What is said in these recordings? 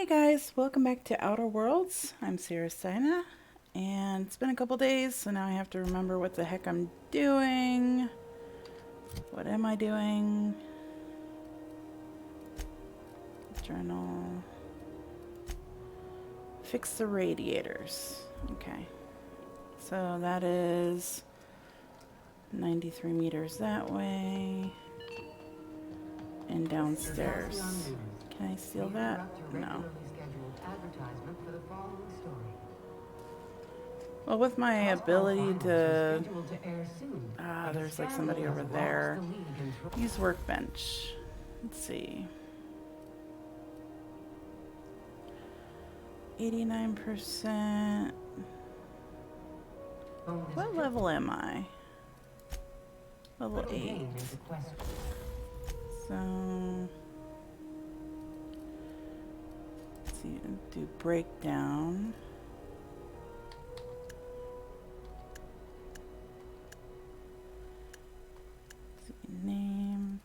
Hey guys, welcome back to Outer Worlds. I'm Ciarasteina, and it's been a couple days, so now I have to remember what the heck I'm doing. What am I doing? Journal. Fix the radiators. Okay. So that is 93 meters that way. And downstairs. Can I steal that? No. Well, with my ability to... there's like somebody over there. Use workbench. Let's see. 89%. What level am I? Level 8. So... let's see, do breakdown. Name.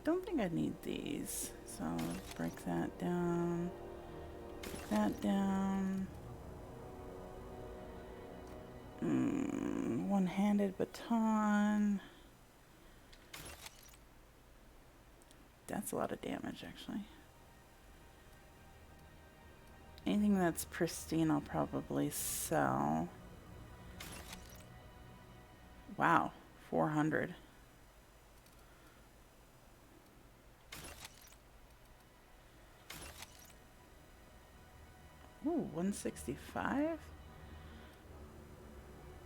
Don't think I need these, so break that down. Break that down. One-handed baton. That's a lot of damage, actually. Anything that's pristine, I'll probably sell. Wow, 400. Ooh, 165?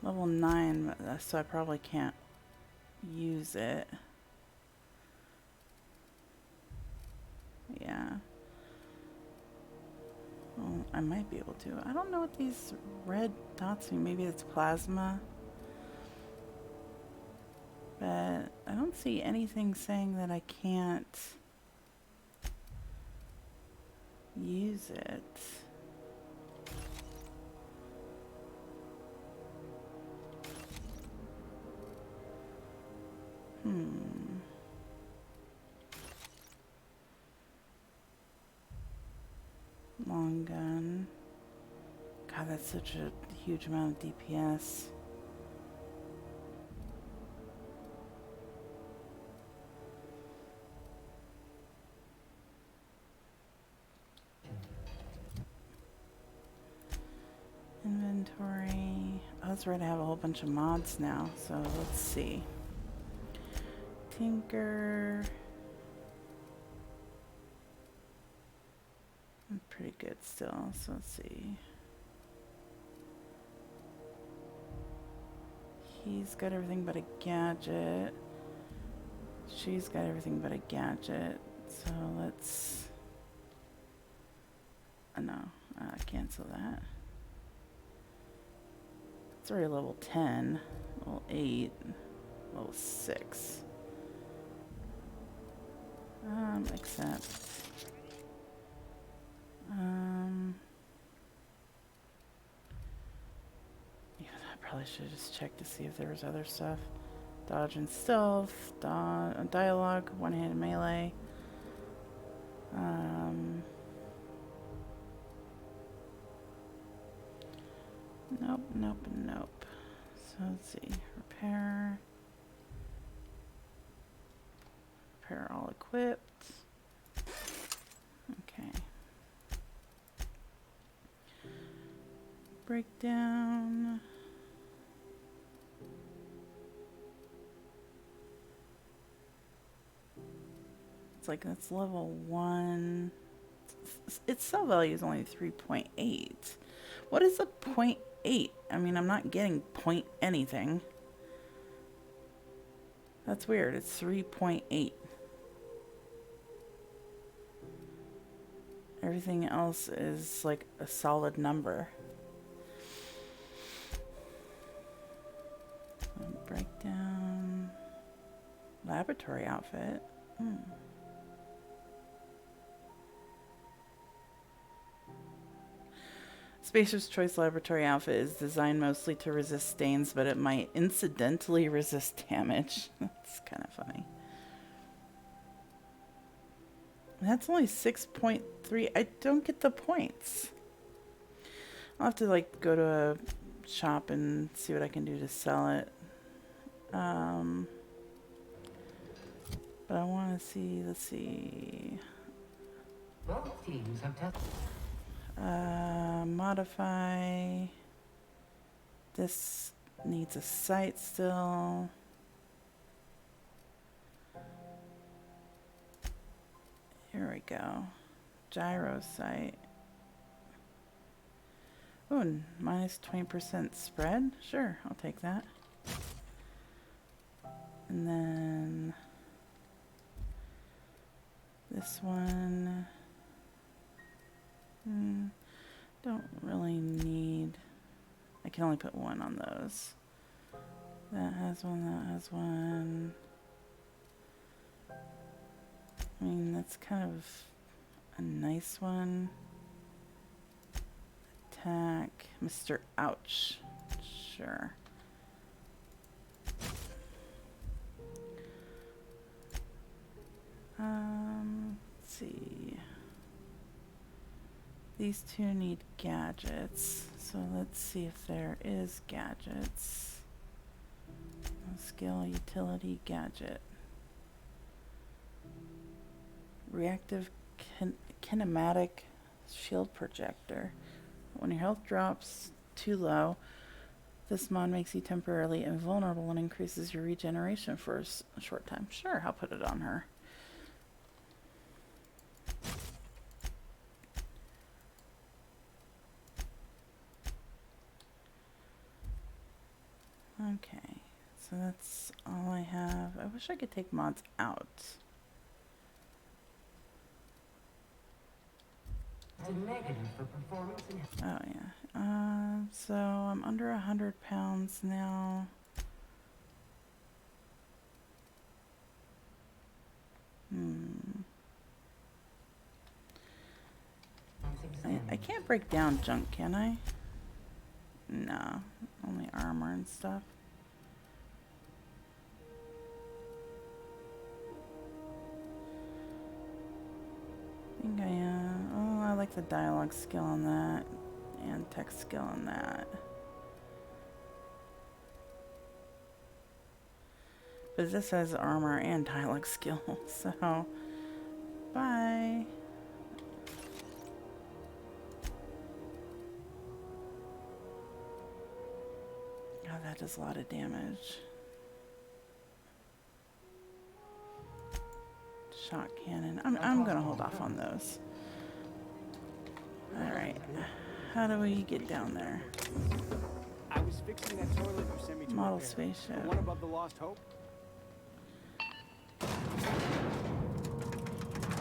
Level 9, so I probably can't use it. Yeah. Well, I might be able to. I don't know what these red dots mean. Maybe it's plasma. But I don't see anything saying that I can't use it. Long gun. God, that's such a huge amount of DPS. Inventory. Oh, that's right, I have a whole bunch of mods now, so let's see. Tinker. I'm pretty good still, so let's see. He's got everything but a gadget. She's got everything but a gadget. So let's... no, cancel that. It's already level 10, level 8, level 6. Accept. Yeah, I probably should have just checked to see if there was other stuff. Dodge and stealth, dialogue, one-handed melee. Nope, nope, nope. So let's see. Repair. Repair all equipped. Okay. Breakdown. It's like that's level 1. Its cell value is only 3.8. What is a 0.8? I mean, I'm not getting point anything. That's weird. It's 3.8. Everything else is like a solid number. Breakdown. Laboratory outfit. Spacer's Choice Laboratory outfit is designed mostly to resist stains, but it might incidentally resist damage. That's kind of funny. That's only 6.3. I don't get the points. I'll have to like go to a shop and see what I can do to sell it. But I want to see, let's see. Both teams have tested. Modify. This needs a site still. Here we go. Gyro site. Oh, minus 20% spread? Sure, I'll take that. And then this one. Don't really need. I can only put one on those. That has one, that has one. I mean, that's kind of a nice one. Attack. Mr. Ouch. Sure. Let's see. These two need gadgets. So let's see if there is gadgets. Skill, utility, gadget. Reactive kinematic shield projector. When your health drops too low, this mod makes you temporarily invulnerable and increases your regeneration for a short time. Sure, I'll put it on her. Okay, so that's all I have. I wish I could take mods out. For performance and Oh yeah. So I'm under 100 pounds now. I can't break down junk, can I? No, only armor and stuff. I think I am. Oh, I like the dialogue skill on that, and text skill on that. But this has armor and dialogue skill, so bye. Oh, that does a lot of damage. Shock cannon. I'm gonna hold off on those. Alright. How do we get down there? I was fixing that toilet you sent me to Model repair. spaceship. The one above the Lost Hope?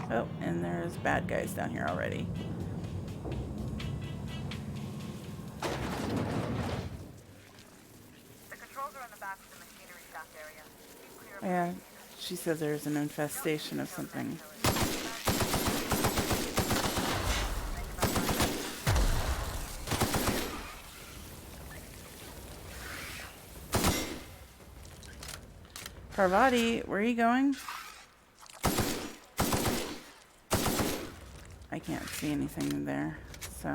Oh, and there's bad guys down here already. The controls are in the back of the machinery shaft area. Keep clear. Yeah, she said there's an infestation of something. Parvati, where are you going? I can't see anything there, so...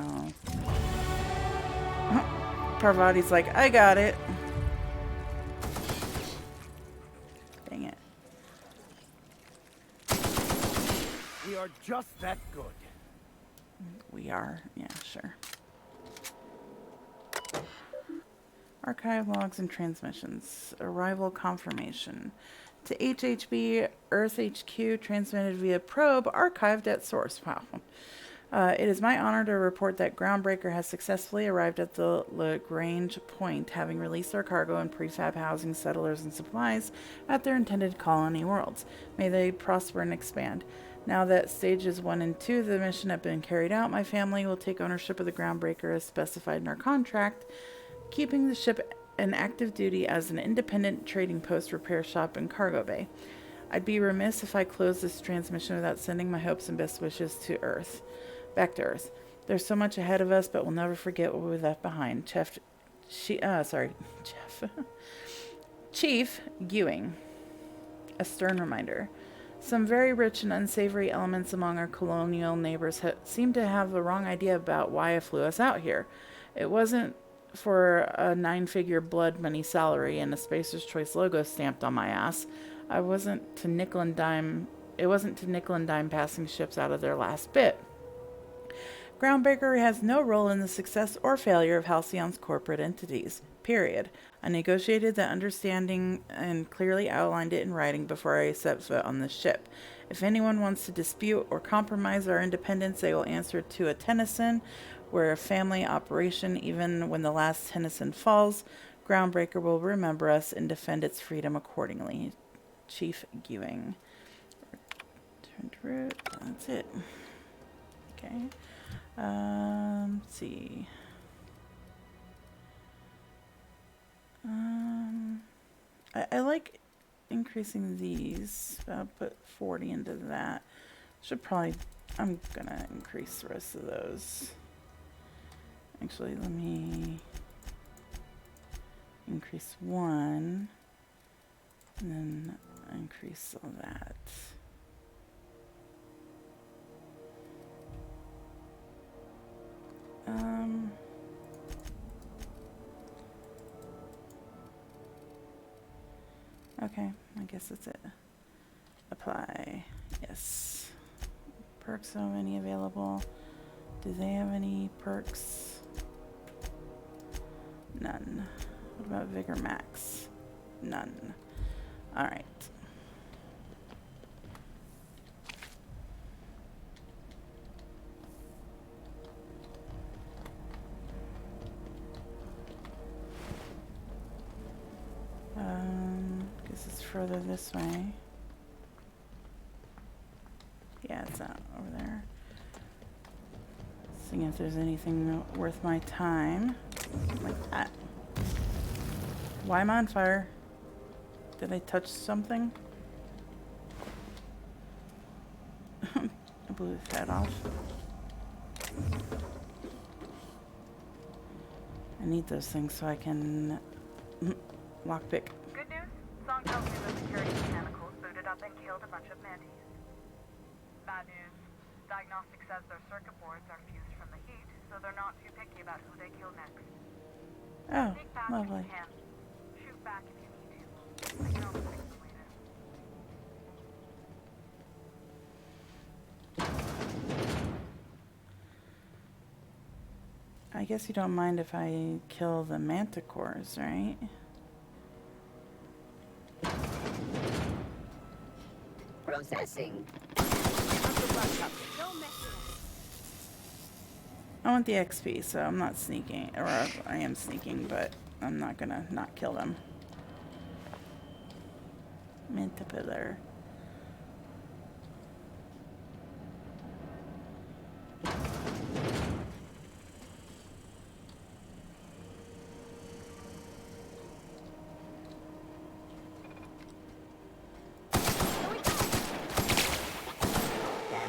Parvati's like, I got it. Dang it. We are just that good. We are, yeah, sure. Archive logs and transmissions. Arrival confirmation. To HHB, Earth HQ, transmitted via probe, archived at source. Wow. It is my honor to report that Groundbreaker has successfully arrived at the Lagrange Point, having released their cargo and prefab housing, settlers, and supplies at their intended colony worlds. May they prosper and expand. Now that stages 1 and 2 of the mission have been carried out, my family will take ownership of the Groundbreaker as specified in our contract, keeping the ship in active duty as an independent trading post, repair shop, and cargo bay. I'd be remiss if I closed this transmission without sending my hopes and best wishes to Earth. Back to Earth. There's so much ahead of us, but we'll never forget what we left behind. Chief Ewing. A stern reminder. Some very rich and unsavory elements among our colonial neighbors seem to have the wrong idea about why I flew us out here. It wasn't for a 9-figure blood money salary and a Spacer's Choice logo stamped on my ass. I wasn't to nickel and dime. It wasn't to nickel and dime passing ships out of their last bit. Groundbreaker has no role in the success or failure of Halcyon's corporate entities. Period. I negotiated the understanding and clearly outlined it in writing before I set foot on the ship. If anyone wants to dispute or compromise our independence, they will answer to a Tennyson. We're a family operation. Even when the last Tennyson falls, Groundbreaker will remember us and defend its freedom accordingly. Chief Gewing. Return to route. That's it. Okay. Let's see. I like increasing these. I'll put 40 into that. Should probably, I'm gonna increase the rest of those. Actually, let me increase one, and then increase all that. Okay, I guess that's it. Apply. Yes. Perks have any available? Do they have any perks? None. What about Vigor Max? None. Alright. Guess it's further this way. Yeah, it's out over there. Seeing if there's anything worth my time. Like that. Why am I on fire? Did I touch something? I blew his head off. I need those things so I can lockpick. Good news? Song tells me the security mechanicals booted up and killed a bunch of mantis. Bad news. Diagnostic says their circuit boards are fused from the heat, so they're not too picky about who they kill next. Oh, Sneak back lovely. if you can. Shoot back if you need to. I can always fix them later. I guess you don't mind if I kill the manticores, right? Processing. I want the XP, so I'm not sneaking. Or I am sneaking, but I'm not gonna not kill them. Mantipilar.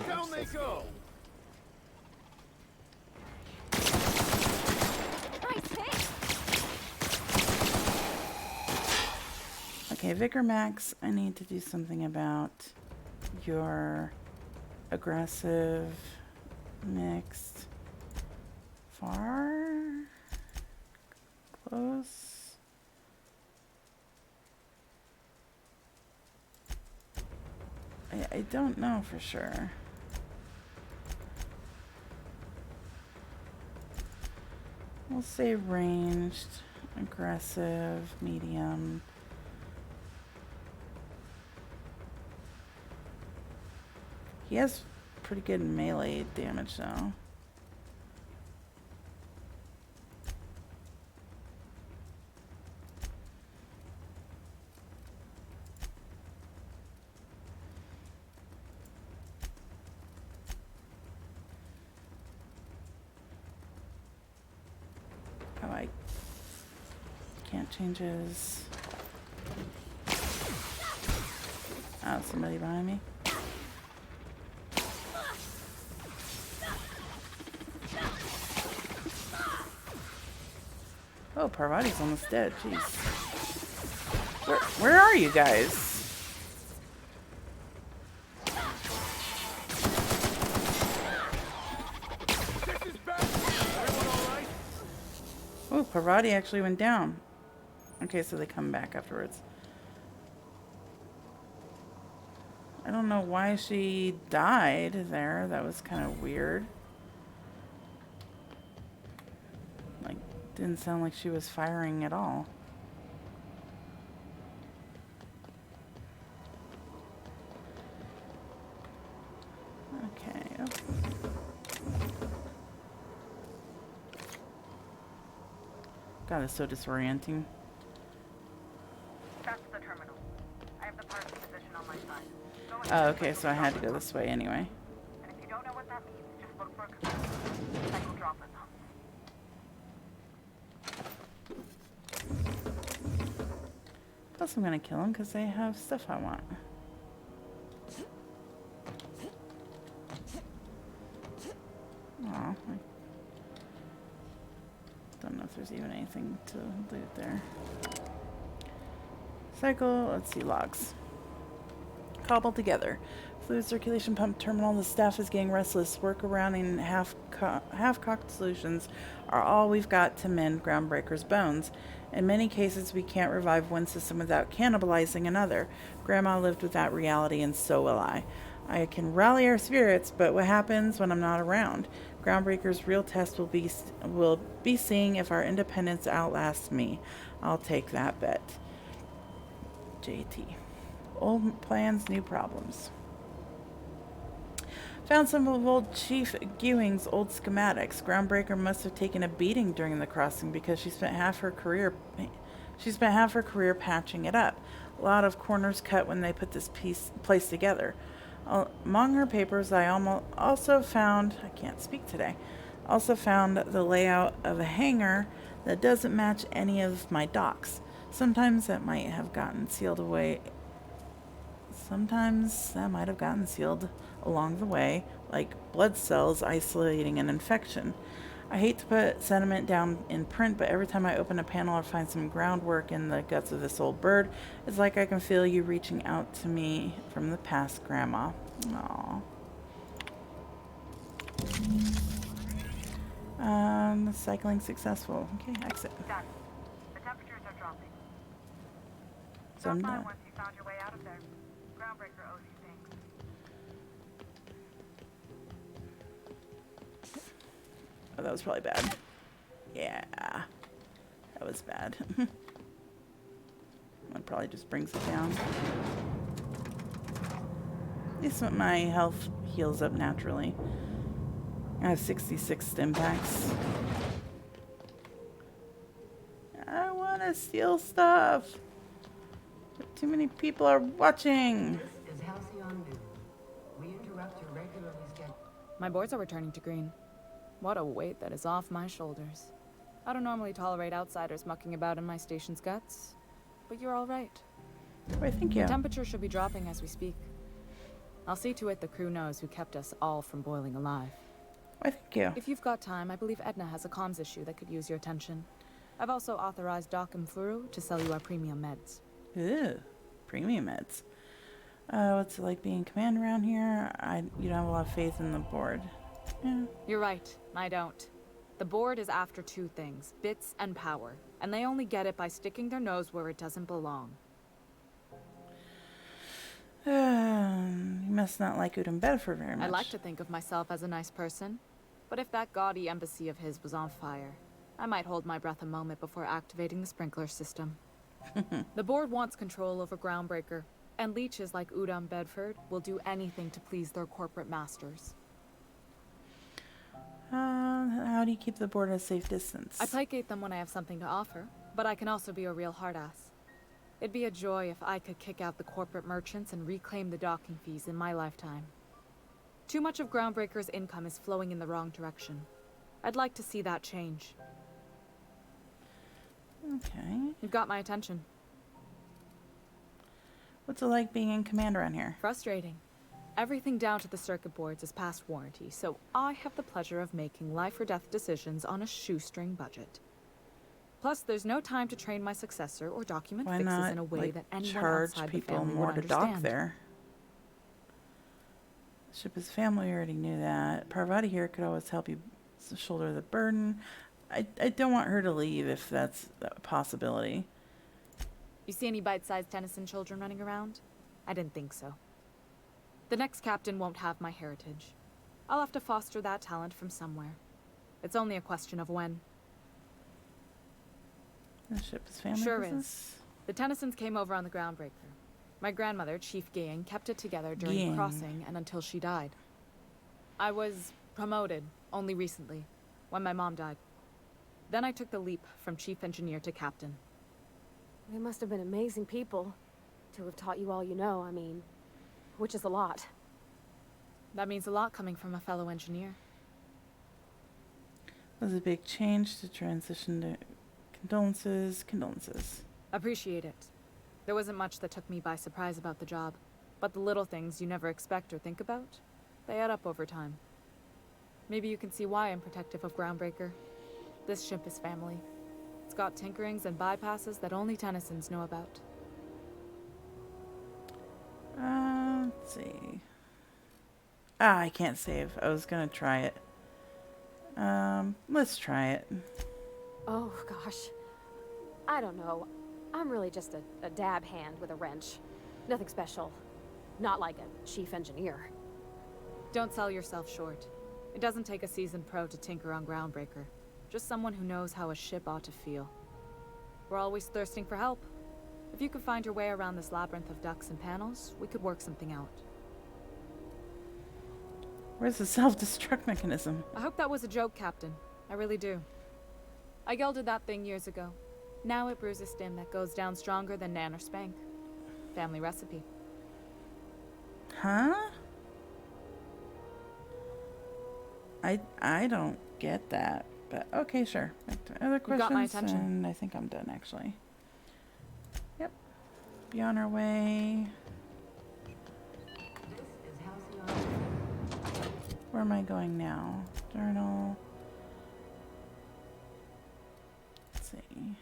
Down they go! Okay, Vigor Max, I need to do something about your aggressive, mixed, far, close. I don't know for sure. We'll say ranged, aggressive, medium. He has pretty good melee damage though. Oh, I can't change his... Oh, somebody behind me. Oh, Parvati's almost dead. Jeez. Where are you guys? Parvati actually went down. Okay, so they come back afterwards. I don't know why she died there. That was kind of weird. Like, didn't sound like she was firing at all. Okay. Oh. God, it's so disorienting. That's the terminal. I have the parts position on my side. Go Oh, ahead. okay, so I had to go this way anyway. And if you don't know what that means, just look for a computer. Cycle droplet pumps. Plus, I'm gonna kill them because they have stuff I want. Aw. I don't know if there's even anything to loot there. Cycle, let's see, logs. Cobbled together. Fluid circulation pump terminal. The staff is getting restless. Workaround and half-cocked solutions are all we've got to mend Groundbreaker's bones. In many cases, we can't revive one system without cannibalizing another. Grandma lived with that reality, and so will I. I can rally our spirits, but what happens when I'm not around? Groundbreaker's real test will be seeing if our independence outlasts me. I'll take that bet. JT. Old plans, new problems. Found some of old Chief Gewing's old schematics. Groundbreaker must have taken a beating during the crossing because she spent half her career patching it up. A lot of corners cut when they put this place together. Among her papers, I also found the layout of a hangar that doesn't match any of my docks. Sometimes that might have gotten sealed away. Sometimes that might have gotten sealed along the way, like blood cells isolating an infection. I hate to put sentiment down in print, but every time I open a panel or find some groundwork in the guts of this old bird, it's like I can feel you reaching out to me from the past, Grandma. Aww. Cycling successful. Okay, exit. Done. The temperatures are dropping. So I'm Stop by done. once you found your way out of there. Groundbreaker owes you things. Oh, that was probably bad. Yeah. That was bad. That probably just brings it down. At least my health heals up naturally. I have 66 stim packs. I want to steal stuff. But too many people are watching. This is Halcyon News. We interrupt your regularly scheduled... My boards are returning to green. What a weight that is off my shoulders. I don't normally tolerate outsiders mucking about in my station's guts, but you're all right. Why, thank you. The temperature should be dropping as we speak. I'll see to it the crew knows who kept us all from boiling alive. Why, thank you. If you've got time, I believe Edna has a comms issue that could use your attention. I've also authorized Doc and Furu to sell you our premium meds. Ew, premium meds. What's it like being command around here? You don't have a lot of faith in the board. Yeah. You're right, I don't. The board is after two things, bits and power, and they only get it by sticking their nose where it doesn't belong. You must not like Udon Bedford very much. I like to think of myself as a nice person, but if that gaudy embassy of his was on fire, I might hold my breath a moment before activating the sprinkler system. The board wants control over Groundbreaker, and leeches like Udon Bedford will do anything to please their corporate masters. How do you keep the board at a safe distance? I placate them when I have something to offer, but I can also be a real hard-ass. It'd be a joy if I could kick out the corporate merchants and reclaim the docking fees in my lifetime. Too much of Groundbreaker's income is flowing in the wrong direction. I'd like to see that change. Okay. You've got my attention. What's it like being in command around here? Frustrating. Everything down to the circuit boards is past warranty, so I have the pleasure of making life or death decisions on a shoestring budget. Plus, there's no time to train my successor or document Why fixes not, in a way like, that anyone charge outside the people family more would to understand. dock there? Ship is family, we already knew that. Parvati here could always help you shoulder the burden. I don't want her to leave if that's a possibility. You see any bite-sized Tennyson children running around? I didn't think so. The next captain won't have my heritage. I'll have to foster that talent from somewhere. It's only a question of when. The ship is family Sure business? is. The Tennysons came over on the Groundbreaker. My grandmother, Chief Gang, kept it together during Gang. crossing and until she died. I was promoted only recently, when my mom died. Then I took the leap from chief engineer to captain. They must have been amazing people to have taught you all you know, I mean, which is a lot. That means a lot coming from a fellow engineer. It was a big change to transition to condolences. Appreciate it. There wasn't much that took me by surprise about the job, but the little things you never expect or think about, they add up over time. Maybe you can see why I'm protective of Groundbreaker. This ship is family. It's got tinkerings and bypasses that only Tennysons know about. Let's see. I can't save. I was gonna try it. Let's try it. Oh, gosh. I don't know. I'm really just a dab hand with a wrench. Nothing special. Not like a chief engineer. Don't sell yourself short. It doesn't take a seasoned pro to tinker on Groundbreaker. Just someone who knows how a ship ought to feel. We're always thirsting for help. If you could find your way around this labyrinth of ducts and panels, we could work something out. Where's the self-destruct mechanism? I hope that was a joke, Captain. I really do. I gelded that thing years ago. Now it brews a stim that goes down stronger than Nan or Spank. Family recipe. Huh? I don't get that, but okay, sure. Back to other questions. got my attention. And I think I'm done, actually. Yep. Be on our way. This is Halcyon. Where am I going now? Journal. Let's see.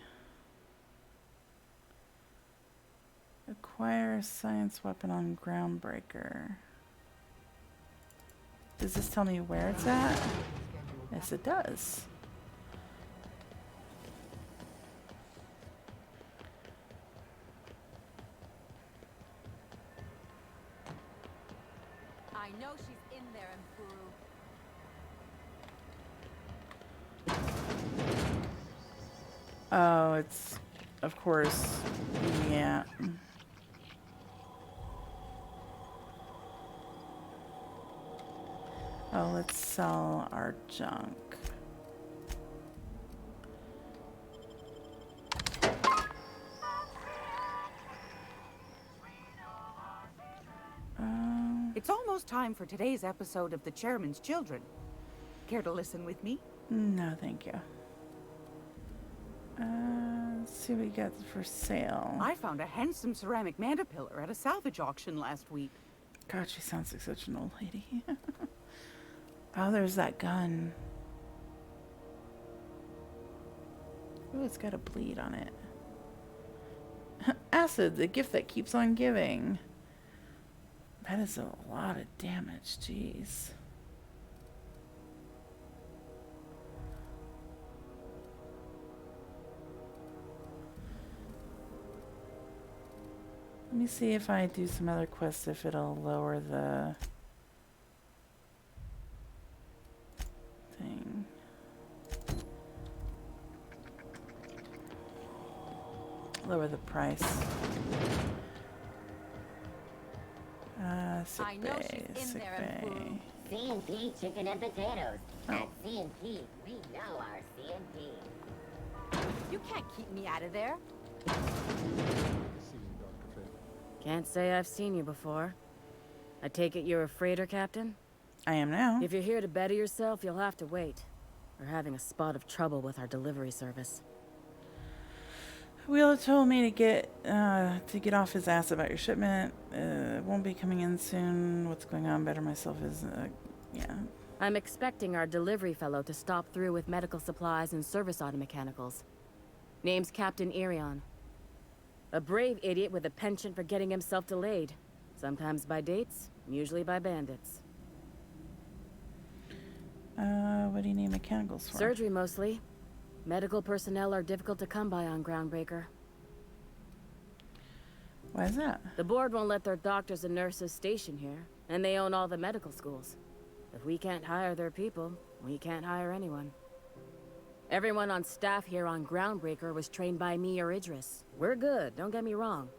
Acquire a science weapon on Groundbreaker. Does this tell me where it's at? Yes, it does. I know she's in there, Mpuru. Oh, it's, of course, yeah. Oh, let's sell our junk. It's almost time for today's episode of The Chairman's Children. Care to listen with me? No, thank you. Let's see what we got for sale. I found a handsome ceramic mandapillar at a salvage auction last week. God, she sounds like such an old lady. Oh, there's that gun. Oh, it's got a bleed on it. Acid, the gift that keeps on giving. That is a lot of damage, jeez. Let me see if I do some other quests, if it'll lower the thing. Lower the price. Sick I know bay, she's in sick there, bay. C&P chicken and potatoes. Oh. At C&P, we know our C&P. You can't keep me out of there. Can't say I've seen you before. I take it you're a freighter captain? I am now. If you're here to better yourself, you'll have to wait. We're having a spot of trouble with our delivery service. Wheeler told me to get off his ass about your shipment. Won't be coming in soon. What's going on? Better myself is, yeah. I'm expecting our delivery fellow to stop through with medical supplies and service auto mechanicals. Name's Captain Irion. A brave idiot with a penchant for getting himself delayed. Sometimes by dates, usually by bandits. What do you need mechanicals for? Surgery mostly. Medical personnel are difficult to come by on Groundbreaker. Why is that? The board won't let their doctors and nurses station here, and they own all the medical schools. If we can't hire their people, we can't hire anyone. Everyone on staff here on Groundbreaker was trained by me or Idris. We're good, don't get me wrong.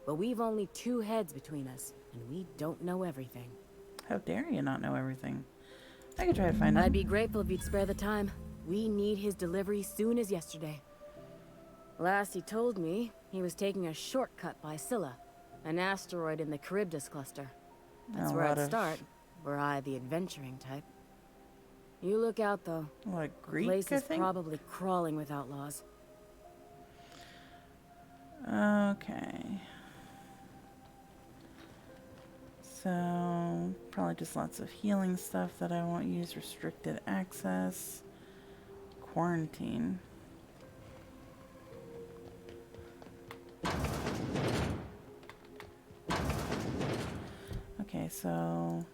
But we've only 2 heads between us, and we don't know everything. How dare you not know everything? I could try to find I'd him. be grateful if you'd spare the time. We need his delivery soon as yesterday. Last he told me, he was taking a shortcut by Scylla, an asteroid in the Charybdis cluster. That's where I'd start, were I the adventuring type. You look out, though. What, The Greek, place I is think? probably crawling with outlaws. Okay. So, probably just lots of healing stuff that I won't use. Restricted access. Quarantine. Okay, so...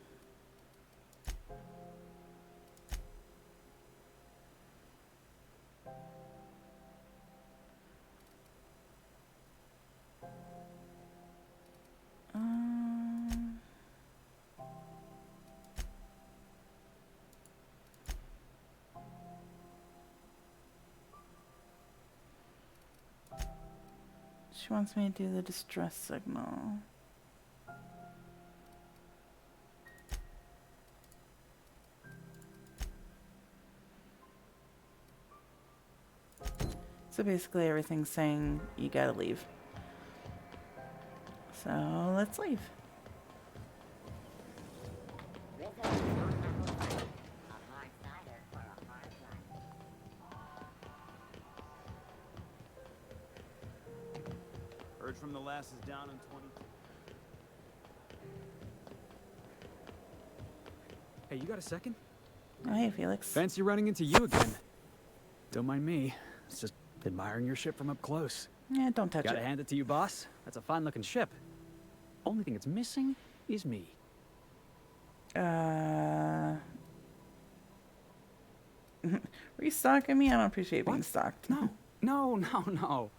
She wants me to do the distress signal. So basically everything's saying you gotta leave. So let's leave. This is not a fight. A hard cider for a hard life. Urge from the last is down in 20. Hey, you got a second? Oh, hey, Felix. Fancy running into you again. Don't mind me. It's just admiring your ship from up close. Yeah, don't touch Gotta it. hand it to you, boss. That's a fine-looking ship. Only thing it's missing is me. Were you stalking me? I don't appreciate being What? stalked. No.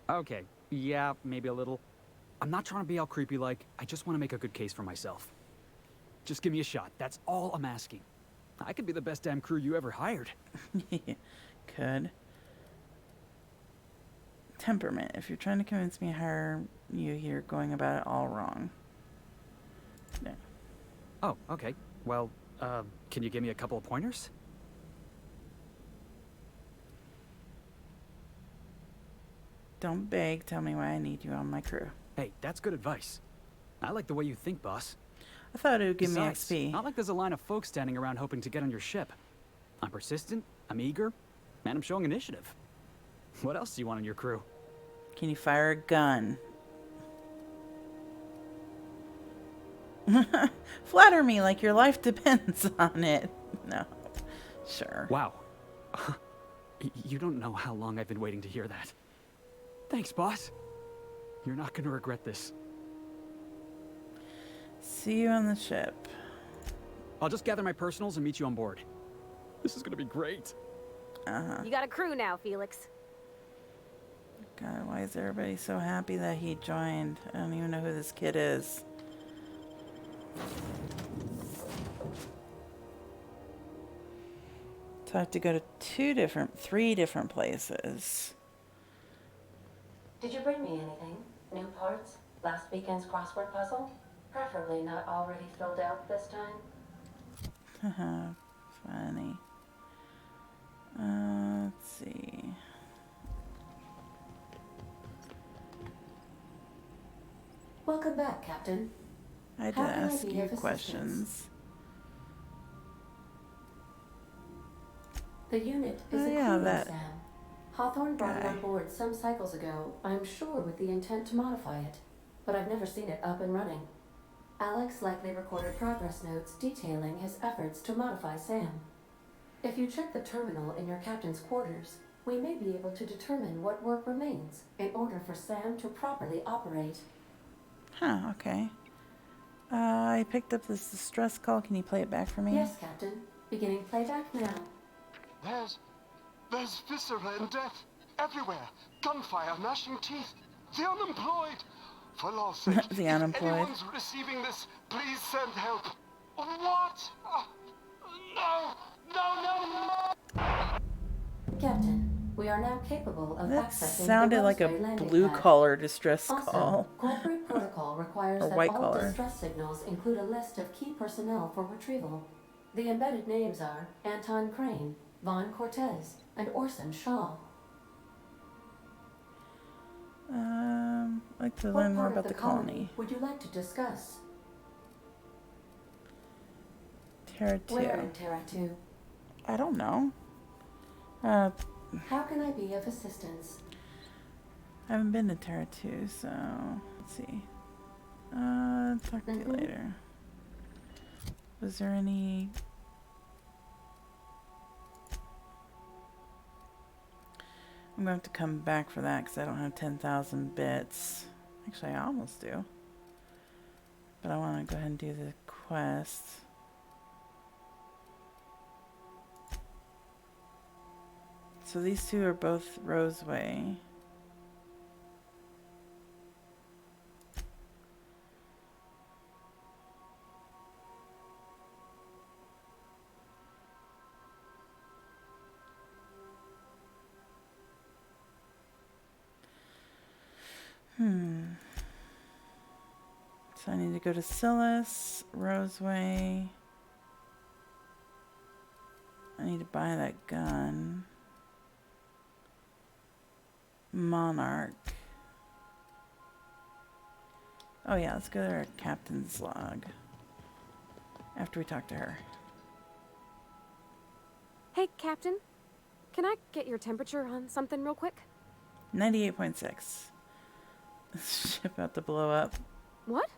Okay, yeah, maybe a little. I'm not trying to be all creepy like. I just want to make a good case for myself. Just give me a shot. That's all I'm asking. I could be the best damn crew you ever hired. Could. Temperament. If you're trying to convince me to hire you, you're going about it all wrong. No. Oh, okay. Well, can you give me a couple of pointers? Don't beg. Tell me why I need you on my crew. Hey, that's good advice. I like the way you think, boss. I thought it would give Besides, me XP. not like there's a line of folks standing around hoping to get on your ship. I'm persistent, I'm eager, and I'm showing initiative. What else do you want in your crew? Can you fire a gun? Flatter me like your life depends on it. No. Sure. Wow. You don't know how long I've been waiting to hear that. Thanks, boss. You're not gonna regret this. See you on the ship. I'll just gather my personals and meet you on board. This is gonna be great. You got a crew now, Felix. God, why is everybody so happy that he joined? I don't even know who this kid is. So I have to go to 3 different places. Did you bring me anything? New parts? Last weekend's crossword puzzle? Preferably not already filled out this time. Haha, funny. Let's see. Welcome back, Captain. I had to How can I ask be you of questions. The unit is Oh, a yeah, crew, that Sam. Hawthorne brought it guy. on board some cycles ago, I'm sure with the intent to modify it. But I've never seen it up and running. Alex likely recorded progress notes detailing his efforts to modify Sam. If you check the terminal in your captain's quarters, we may be able to determine what work remains in order for Sam to properly operate. Huh, okay. I picked up this distress call. Can you play it back for me? Yes, Captain. Beginning playback now. There's viscera and death everywhere. Gunfire, gnashing teeth. The unemployed. For law's sake, The if unemployed. anyone's receiving this, please send help. What? No! No, no, no! Captain, we are now capable of That accessing sounded the like a Roseway landing blue pad. collar distress Also, call. corporate protocol requires Or that white all collar. distress signals include a list of key personnel for retrieval. The embedded names are Anton Crane, Vaughn Cortez, and Orson Shaw. I'd like to What learn more part about of the the colony. would you like to discuss? Terra Where 2. in Terra 2? I don't know. How can I be of assistance? I haven't been to Terra 2, so let's see. Talk to you later. Was there any... I'm going to have to come back for that because I don't have 10,000 bits. Actually, I almost do. But I want to go ahead and do the quest. So these two are both Roseway. So I need to go to Silas, Roseway. I need to buy that gun. Monarch. Oh yeah, let's go to our captain's log. After we talk to her. Hey, Captain. Can I get your temperature on something real quick? 98.6. Ship about to blow up. What?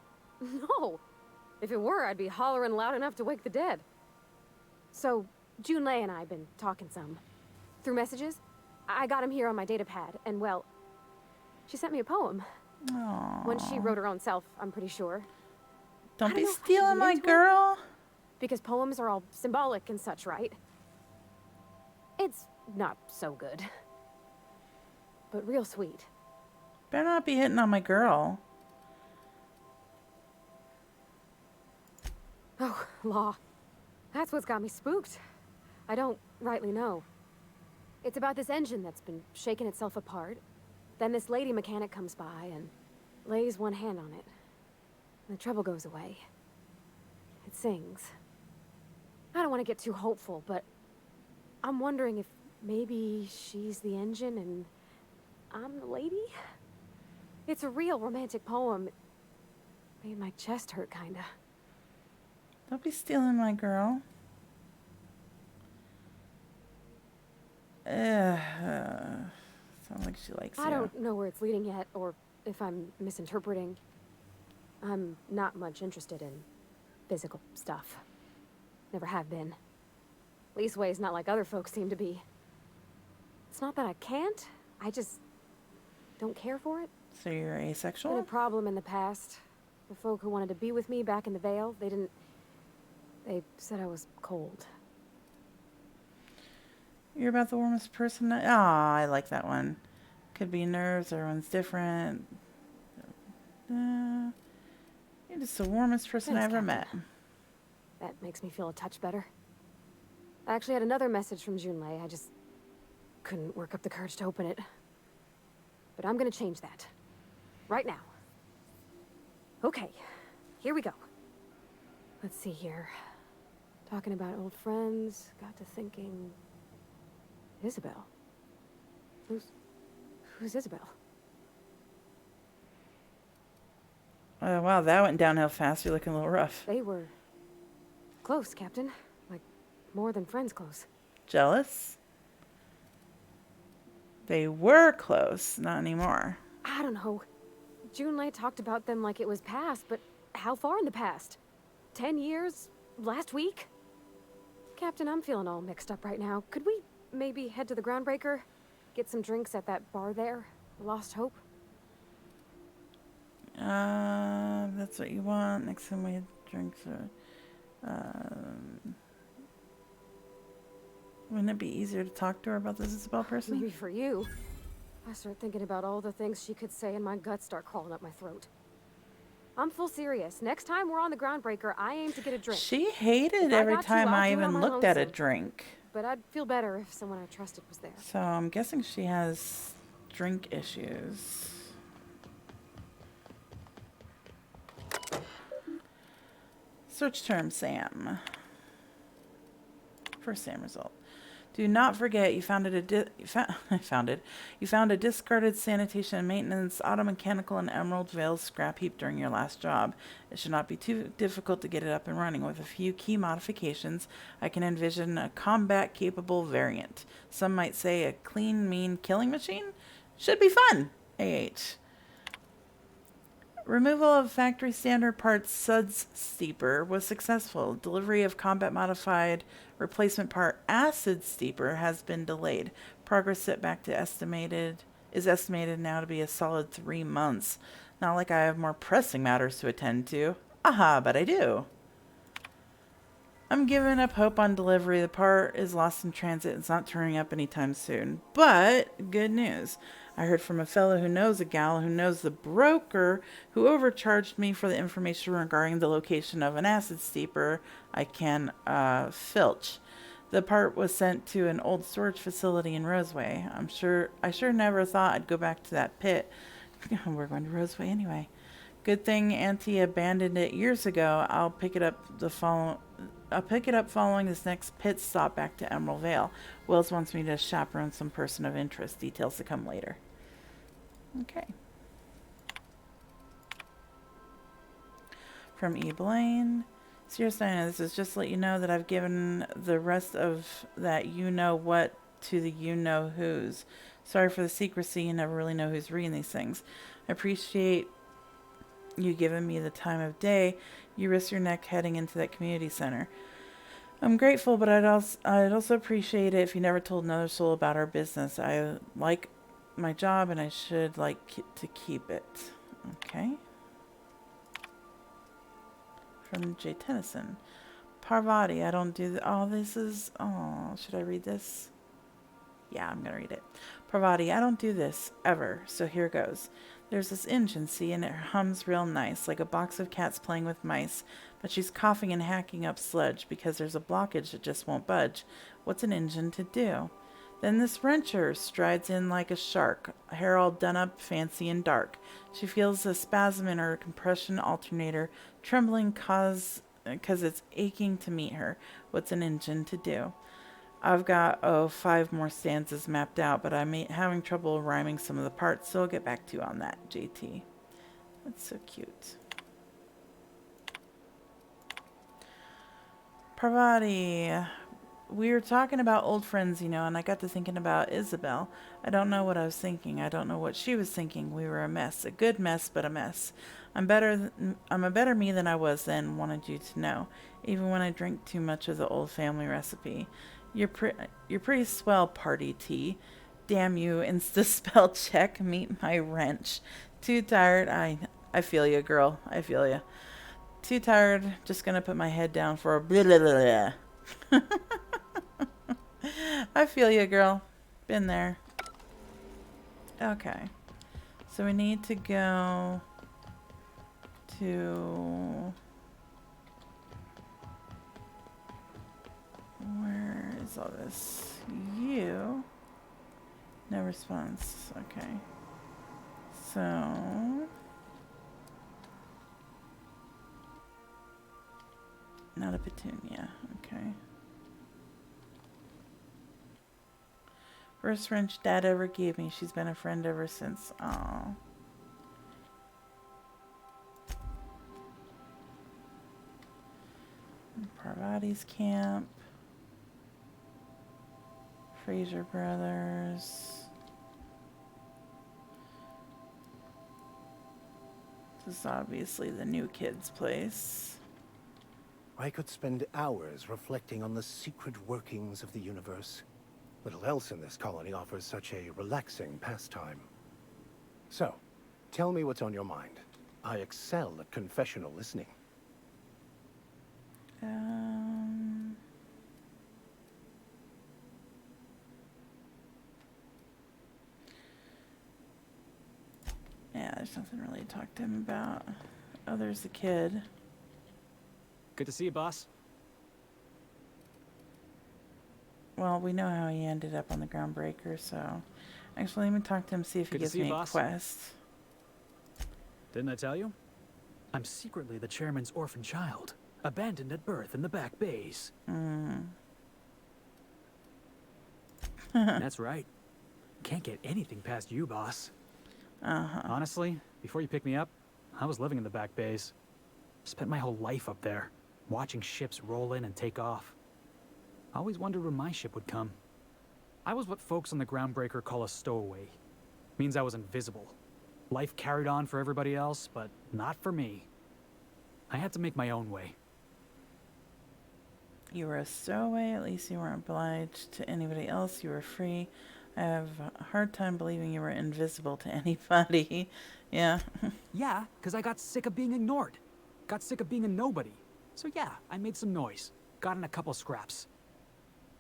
No. If it were, I'd be hollering loud enough to wake the dead. So, Junlei and I have been talking some. Through messages, I got him here on my data pad, and well, she sent me a poem. Aww. One she wrote her own self, I'm pretty sure. Don't be know if I should stealing read my into it. girl. Because poems are all symbolic and such, right? It's not so good. But real sweet. Better not be hitting on my girl. Oh, law. That's what's got me spooked. I don't rightly know. It's about this engine that's been shaking itself apart. Then this lady mechanic comes by and lays one hand on it. And the trouble goes away. It sings. I don't want to get too hopeful, but I'm wondering if maybe she's the engine and I'm the lady? It's a real romantic poem. It made my chest hurt, kinda. Don't be stealing my girl. Sounds like she likes you. I don't know where it's leading yet, or if I'm misinterpreting. I'm not much interested in physical stuff. Never have been. Leastways not like other folks seem to be. It's not that I can't, I just don't care for it. So you're Been a asexual? problem in the past. The folk who wanted to be with me back in the Vale, they said I was cold. You're about the warmest person. I like that one. Could be nerves. Everyone's different. You're just the warmest person Thanks, I ever Captain. met. That makes me feel a touch better. I actually had another message from Junlei. I just couldn't work up the courage to open it. But I'm gonna change that. Right now. Okay, here we go. Let's see here. Talking about old friends, got to thinking... Isabel? Who's Isabel? Oh, wow, that went downhill fast. You're looking a little rough. They were... close, Captain. Like, more than friends close. Jealous? They were close, not anymore. I don't know. Junlei talked about them like it was past, but how far in the past? 10 years? Last week? Captain, I'm feeling all mixed up right now. Could we maybe head to the Groundbreaker? Get some drinks at that bar there? Lost Hope? That's what you want. Next time we have drinks. Wouldn't it be easier to talk to her about this Isabel person? Maybe for you. I start thinking about all the things she could say and my guts start crawling up my throat. I'm full serious. Next time we're on the Groundbreaker, I aim to get a drink. She hated If I every got to, time I'll I do it on even my looked at a lonesome. drink. But I'd feel better if someone I trusted was there. So I'm guessing she has drink issues. Search term Sam. First Sam result. Do not forget you found a discarded sanitation and maintenance, auto mechanical, and Emerald Vale scrap heap during your last job. It should not be too difficult to get it up and running. With a few key modifications, I can envision a combat-capable variant. Some might say a clean, mean killing machine? Should be fun! AH. Removal of factory standard parts Suds Steeper was successful. Delivery of combat modified replacement part Acid Steeper has been delayed. Progress setback is estimated now to be a solid 3 months. Not like I have more pressing matters to attend to. Aha, but I do. I'm giving up hope on delivery. The part is lost in transit. It's not turning up anytime soon. But good news. I heard from a fellow who knows a gal who knows the broker who overcharged me for the information regarding the location of an acid steeper I can filch. The part was sent to an old storage facility in Roseway. I sure never thought I'd go back to that pit. We're going to Roseway anyway. Good thing Auntie abandoned it years ago. I'll pick it up following this next pit stop back to Emerald Vale. Wells wants me to chaperone some person of interest. Details to come later. Okay. From E. Blaine. Ciarasteina, this is just to let you know that I've given the rest of that you-know-what to the you-know-whos. Sorry for the secrecy. You never really know who's reading these things. I appreciate you giving me the time of day. You risk your neck heading into that community center. I'm grateful, but I'd also appreciate it if you never told another soul about our business. I like my job, and I should like to keep it. Okay. From J. Tennyson. Parvati, I don't do should I read this? Yeah, I'm gonna read it. Parvati, I don't do this, ever, so here goes. There's this engine, see, and it hums real nice, like a box of cats playing with mice, but she's coughing and hacking up sludge because there's a blockage that just won't budge. What's an engine to do? Then this wrencher strides in like a shark, hair all done up, fancy and dark. She feels a spasm in her compression alternator, trembling cause it's aching to meet her. What's an engine to do? I've got, 5 more stanzas mapped out, but I'm having trouble rhyming some of the parts, so I'll get back to you on that, JT. That's so cute. Parvati, we were talking about old friends, and I got to thinking about Isabel. I don't know what I was thinking. I don't know what she was thinking. We were a mess. A good mess, but a mess. I'm a better me than I was then, wanted you to know. Even when I drink too much of the old family recipe. You're pretty swell, party tea. Damn you, insta spell check, meet my wrench. Too tired, I feel you, girl. I feel you. Too tired, just gonna put my head down for a blah blah blah. I feel you, girl. Been there. Okay. So we need to go to... Where is all this? You. No response. Okay. So... Not a petunia. Okay. First wrench Dad ever gave me. She's been a friend ever since. Aww. Parvati's camp. Fraser Brothers. This is obviously the new kid's place. I could spend hours reflecting on the secret workings of the universe. Little else in this colony offers such a relaxing pastime. So, tell me what's on your mind. I excel at confessional listening. there's nothing really to talk to him about. Oh, there's the kid. Good to see you, boss. Well, we know how he ended up on the Groundbreaker, so... Actually, let me talk to him, see if he Good to gives see you, me a boss. quest. Didn't I tell you? I'm secretly the chairman's orphan child, abandoned at birth in the back bays. That's right. Can't get anything past you, boss. Honestly, before you picked me up, I was living in the back bays. Spent my whole life up there, watching ships roll in and take off. I always wondered when my ship would come. I was what folks on the Groundbreaker call a stowaway. Means I was invisible. Life carried on for everybody else, but not for me. I had to make my own way. You were a stowaway, at least you weren't obliged to anybody else, you were free. I have a hard time believing you were invisible to anybody. Yeah. Yeah, because I got sick of being ignored. Got sick of being a nobody. So yeah, I made some noise. Got in a couple scraps.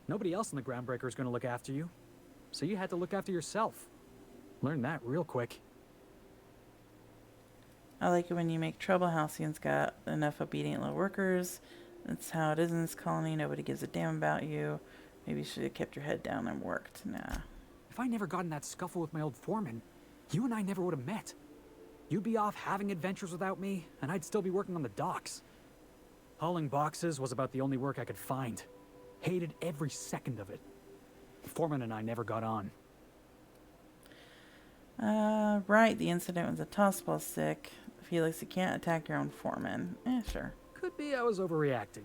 Nobody else in the Groundbreaker is going to look after you. So you had to look after yourself. Learned that real quick. I like it when you make trouble. Halcyon's got enough obedient little workers. That's how it is in this colony. Nobody gives a damn about you. Maybe you should have kept your head down and worked. Nah. If I never got in that scuffle with my old foreman, you and I never would have met. You'd be off having adventures without me, and I'd still be working on the docks. Hauling boxes was about the only work I could find. Hated every second of it. Foreman and I never got on. Right. The incident was a tossball stick. Felix, you can't attack your own foreman. Sure. Could be I was overreacting.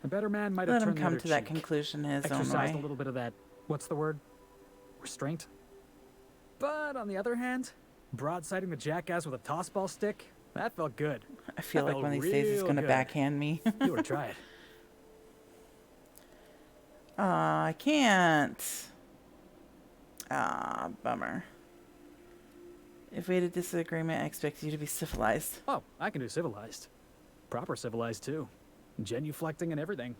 A better man might have Let him turned the come other to that cheek. conclusion his own Exercised way. a little bit of that, what's the word? Restraint? But on the other hand, broadsiding the jackass with a tossball stick, that felt good. I feel That like felt one of these days he's real going to good. backhand me. You ought to try it. I can't. Bummer. If we had a disagreement, I expect you to be civilized. Oh, I can do civilized. Proper civilized, too. Genuflecting and everything.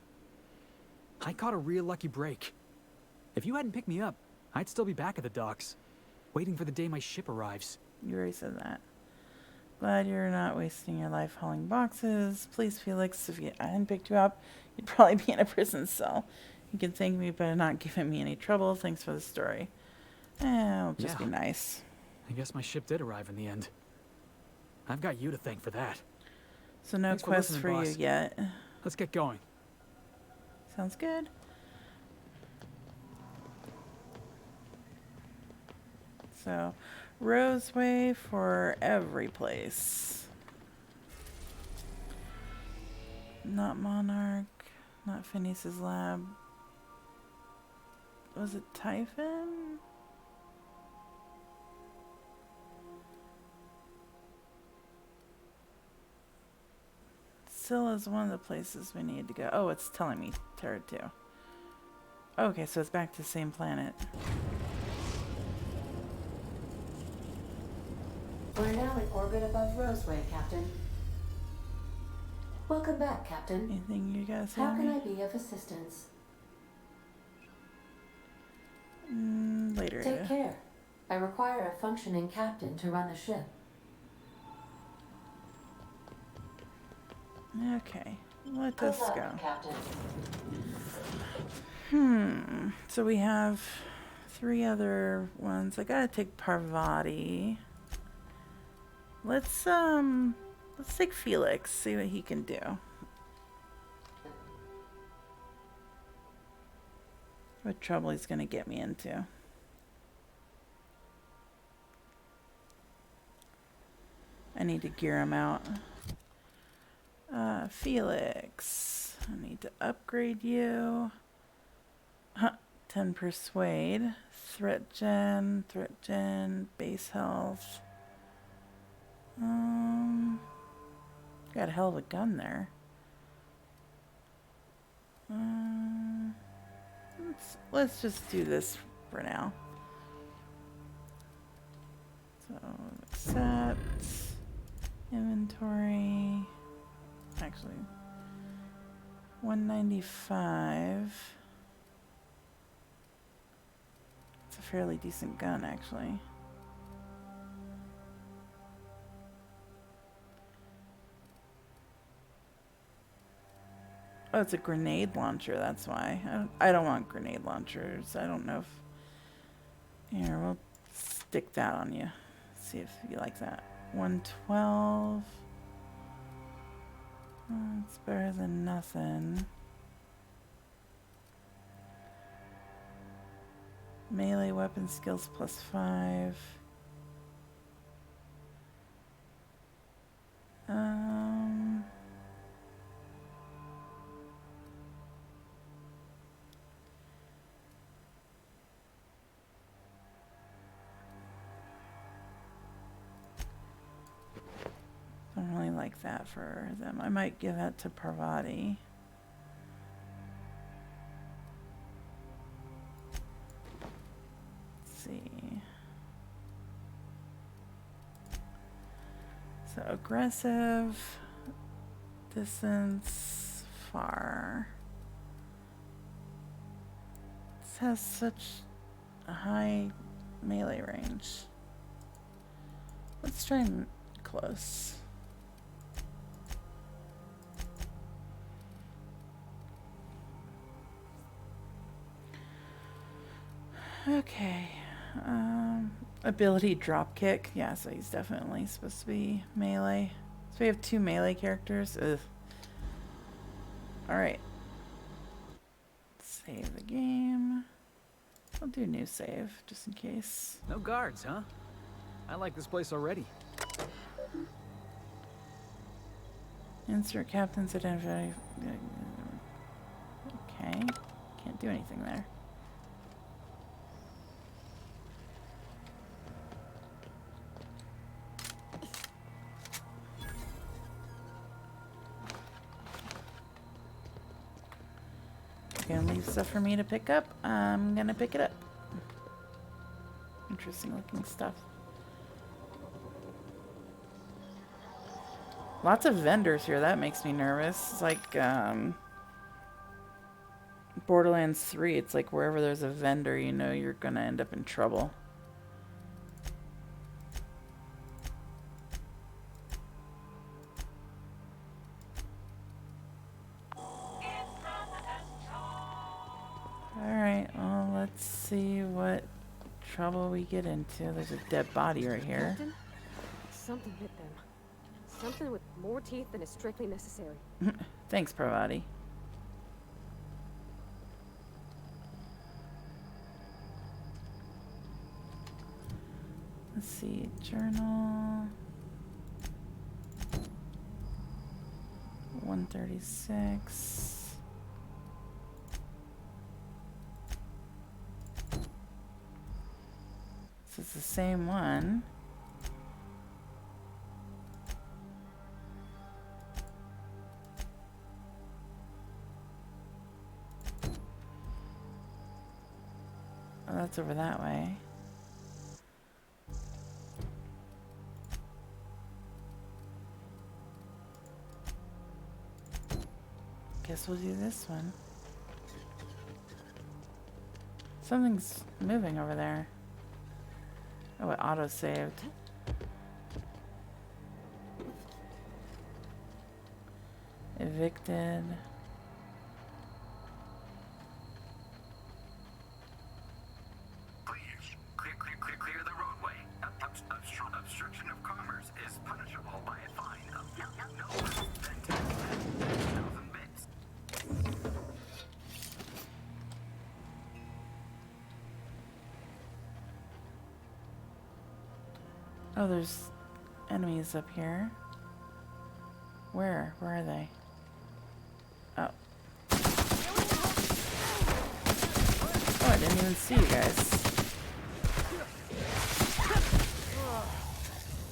I caught a real lucky break. If you hadn't picked me up, I'd still be back at the docks, waiting for the day my ship arrives. You already said that. Glad you're not wasting your life hauling boxes. Please, Felix, if I hadn't picked you up, you'd probably be in a prison cell. You can thank me by not giving me any trouble. Thanks for the story. It'll just be nice. I guess my ship did arrive in the end. I've got you to thank for that. So no Thanks quest listening, for you boss. yet. Let's get going. Sounds good. So, Roseway for every place. Not Monarch. Not Phineas's lab. Was it Typhon? Scylla's one of the places we need to go. Oh, it's telling me Terra 2. Okay, so it's back to the same planet. We're now in orbit above Roseway, Captain. Welcome back, Captain. Anything you guys How have? can I be of assistance? Later. Take care. I require a functioning captain to run the ship. Okay, let us Good luck, go. Captain. So we have 3 other ones. I gotta take Parvati. Let's take Felix, see what he can do. What trouble he's gonna get me into. I need to gear him out. Felix, I need to upgrade you. 10 persuade, threat gen, base health. Got a hell of a gun there. Let's just do this for now. So accept inventory. Actually, 195. It's a fairly decent gun, actually. Oh, it's a grenade launcher, that's why. I don't want grenade launchers. I don't know if... Here, we'll stick that on you. See if you like that. 112. Oh, it's better than nothing. Melee weapon skills +5. Don't really like that for them. I might give that to Parvati. Let's see. So aggressive, distance, far. This has such a high melee range. Let's try and close. Okay. Ability drop kick. Yeah, so he's definitely supposed to be melee. So we have 2 melee characters. Ugh. Alright. Save the game. I'll do new save, just in case. No guards, huh? I like this place already. Insert captain's identify. Okay. Can't do anything there. Gonna leave stuff for me to pick up. I'm gonna pick it up. Interesting looking stuff. Lots of vendors here. That makes me nervous. It's like Borderlands 3. It's like wherever there's a vendor, you know you're gonna end up in trouble. Alright, well, let's see what trouble we get into. There's a dead body right here. Captain, something hit them. Something with more teeth than is strictly necessary. Thanks, Parvati. Let's see, journal. 136. So it's the same one. Oh, that's over that way. Guess we'll do this one. Something's moving over there. Oh, it auto-saved. Evicted. Please, clear the roadway. Obstruction of commerce is punishable by a fine of no less than 10,000 bits. Oh, there's enemies up here. Where? Where are they? Oh. Oh, I didn't even see you guys.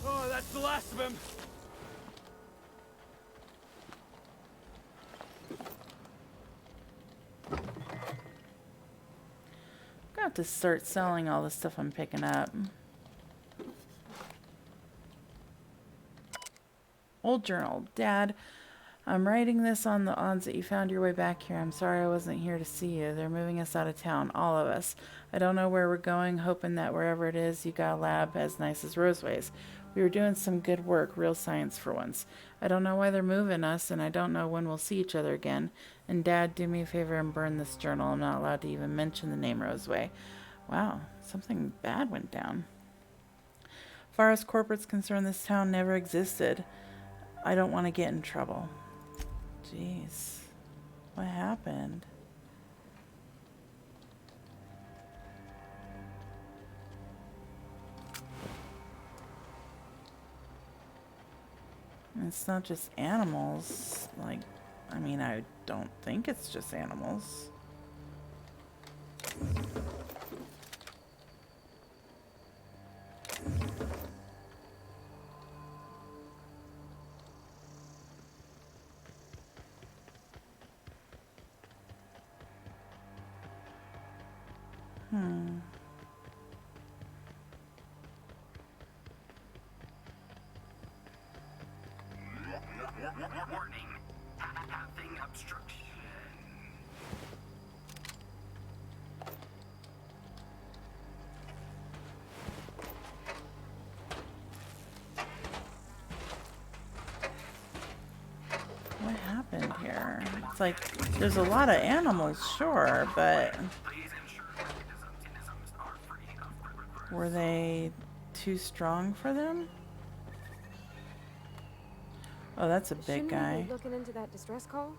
Oh, that's the last of him. Got to start selling all the stuff I'm picking up. Old journal. Dad, I'm writing this on the odds that you found your way back here. I'm sorry I wasn't here to see you. They're moving us out of town, all of us. I don't know where we're going, hoping that wherever it is, you got a lab as nice as Roseways. We were doing some good work, real science for once. I don't know why they're moving us, and I don't know when we'll see each other again. And Dad, do me a favor and burn this journal. I'm not allowed to even mention the name Roseway. Wow, something bad went down. As far as corporate's concerned, this town never existed. I don't want to get in trouble. Jeez. What happened? It's not just animals. Like, I mean, I don't think it's just animals. Warning. Having obstruction. What happened here? It's like, there's a lot of animals, sure, but were they too strong for them? Oh, that's a big Shouldn't guy. we be looking into that distress call?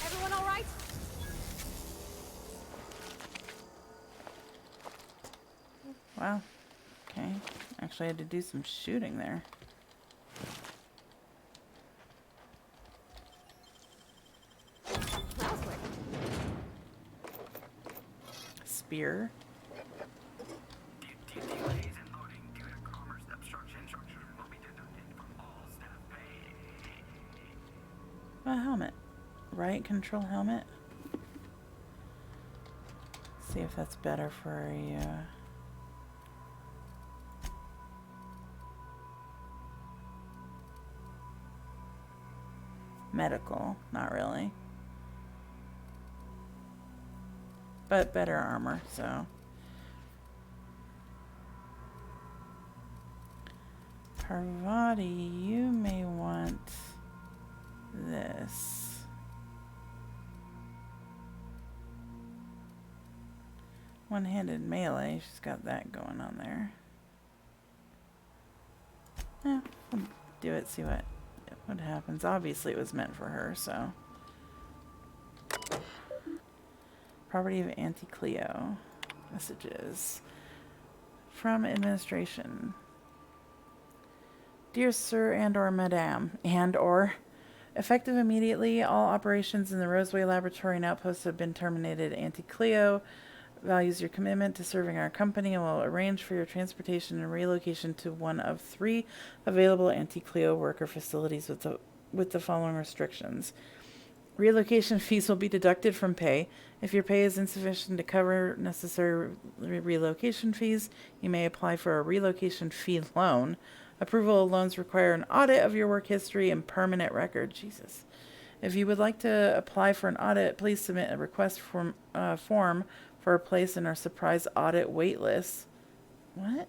Everyone all right? Wow. Okay. Actually, I had to do some shooting there. That was quick. Spear. Delays in loading due to commerce obstruction will be deducted from all staff pay. A helmet. Right control helmet. See if that's better for you. Medical, not really. But better armor, so. Parvati, you may want this. One-handed melee, she's got that going on there. Yeah, we'll do it, see what happens. Obviously it was meant for her, so. Property of Auntie Cleo. Messages. From administration. Dear Sir and or Madame, and or effective immediately, all operations in the Roseway Laboratory and Outpost have been terminated. Auntie Cleo values your commitment to serving our company and will arrange for your transportation and relocation to one of 3 available Auntie Cleo worker facilities with the following restrictions. Relocation fees will be deducted from pay. If your pay is insufficient to cover necessary relocation fees, you may apply for a relocation fee loan. Approval of loans require an audit of your work history and permanent record. Jesus. If you would like to apply for an audit, please submit a request form for a place in our surprise audit wait list. What?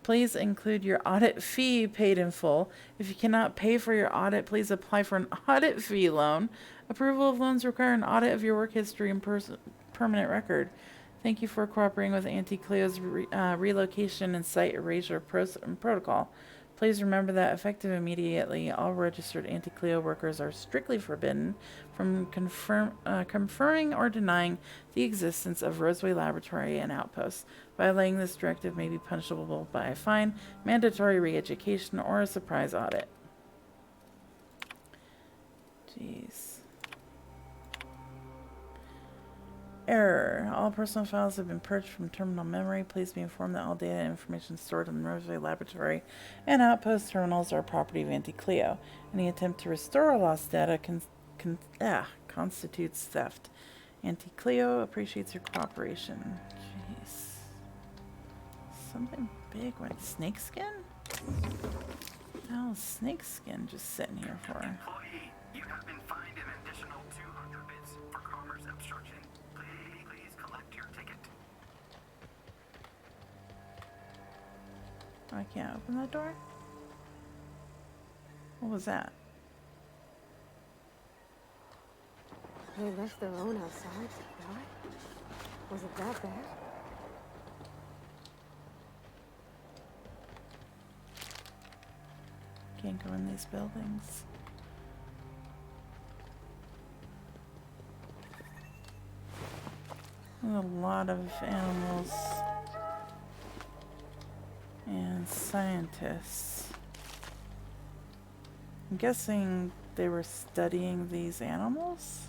Please include your audit fee paid in full. If you cannot pay for your audit, please apply for an audit fee loan. Approval of loans require an audit of your work history and permanent record. Thank you for cooperating with Auntie Cleo's relocation and site erasure protocol. Please remember that effective immediately, all registered Auntie Cleo workers are strictly forbidden from confirming or denying the existence of Roseway Laboratory and Outposts. Violating this directive may be punishable by a fine, mandatory re-education, or a surprise audit. Jeez. Error. All personal files have been purged from terminal memory. Please be informed that all data and information stored in the Roseway Laboratory and Outpost terminals are property of Auntie Cleo. Any attempt to restore lost data constitutes theft. Auntie Cleo appreciates your cooperation. Jeez. Something big. What? Snake skin? Oh, snake skin just sitting here for. Employee, you have been fined an additional 200 bits for commerce obstruction. Please collect your ticket. I can't open that door? What was that? They left their own outside. What? Was it that bad? Can't go in these buildings. A lot of animals and scientists. I'm guessing they were studying these animals?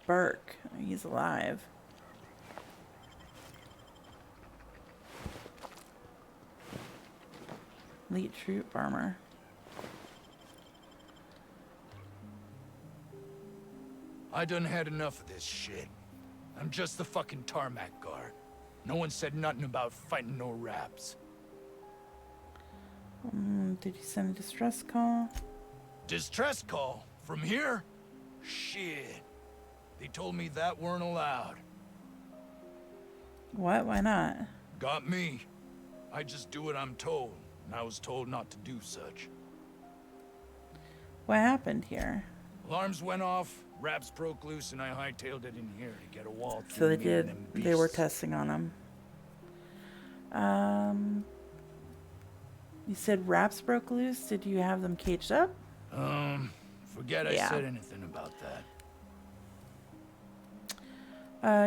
Burke, he's alive. Elite troop armor. I done had enough of this shit. I'm just the fucking tarmac guard. No one said nothing about fighting no raps. Did you send a distress call? Distress call? From here? Shit. They told me that weren't allowed. What? Why not? Got me. I just do what I'm told, and I was told not to do such. What happened here? Alarms went off, raps broke loose, and I hightailed it in here to get a wall So through they me and did. them They were beasts. testing on him. You said raps broke loose. Did you have them caged up? Forget I said anything about that.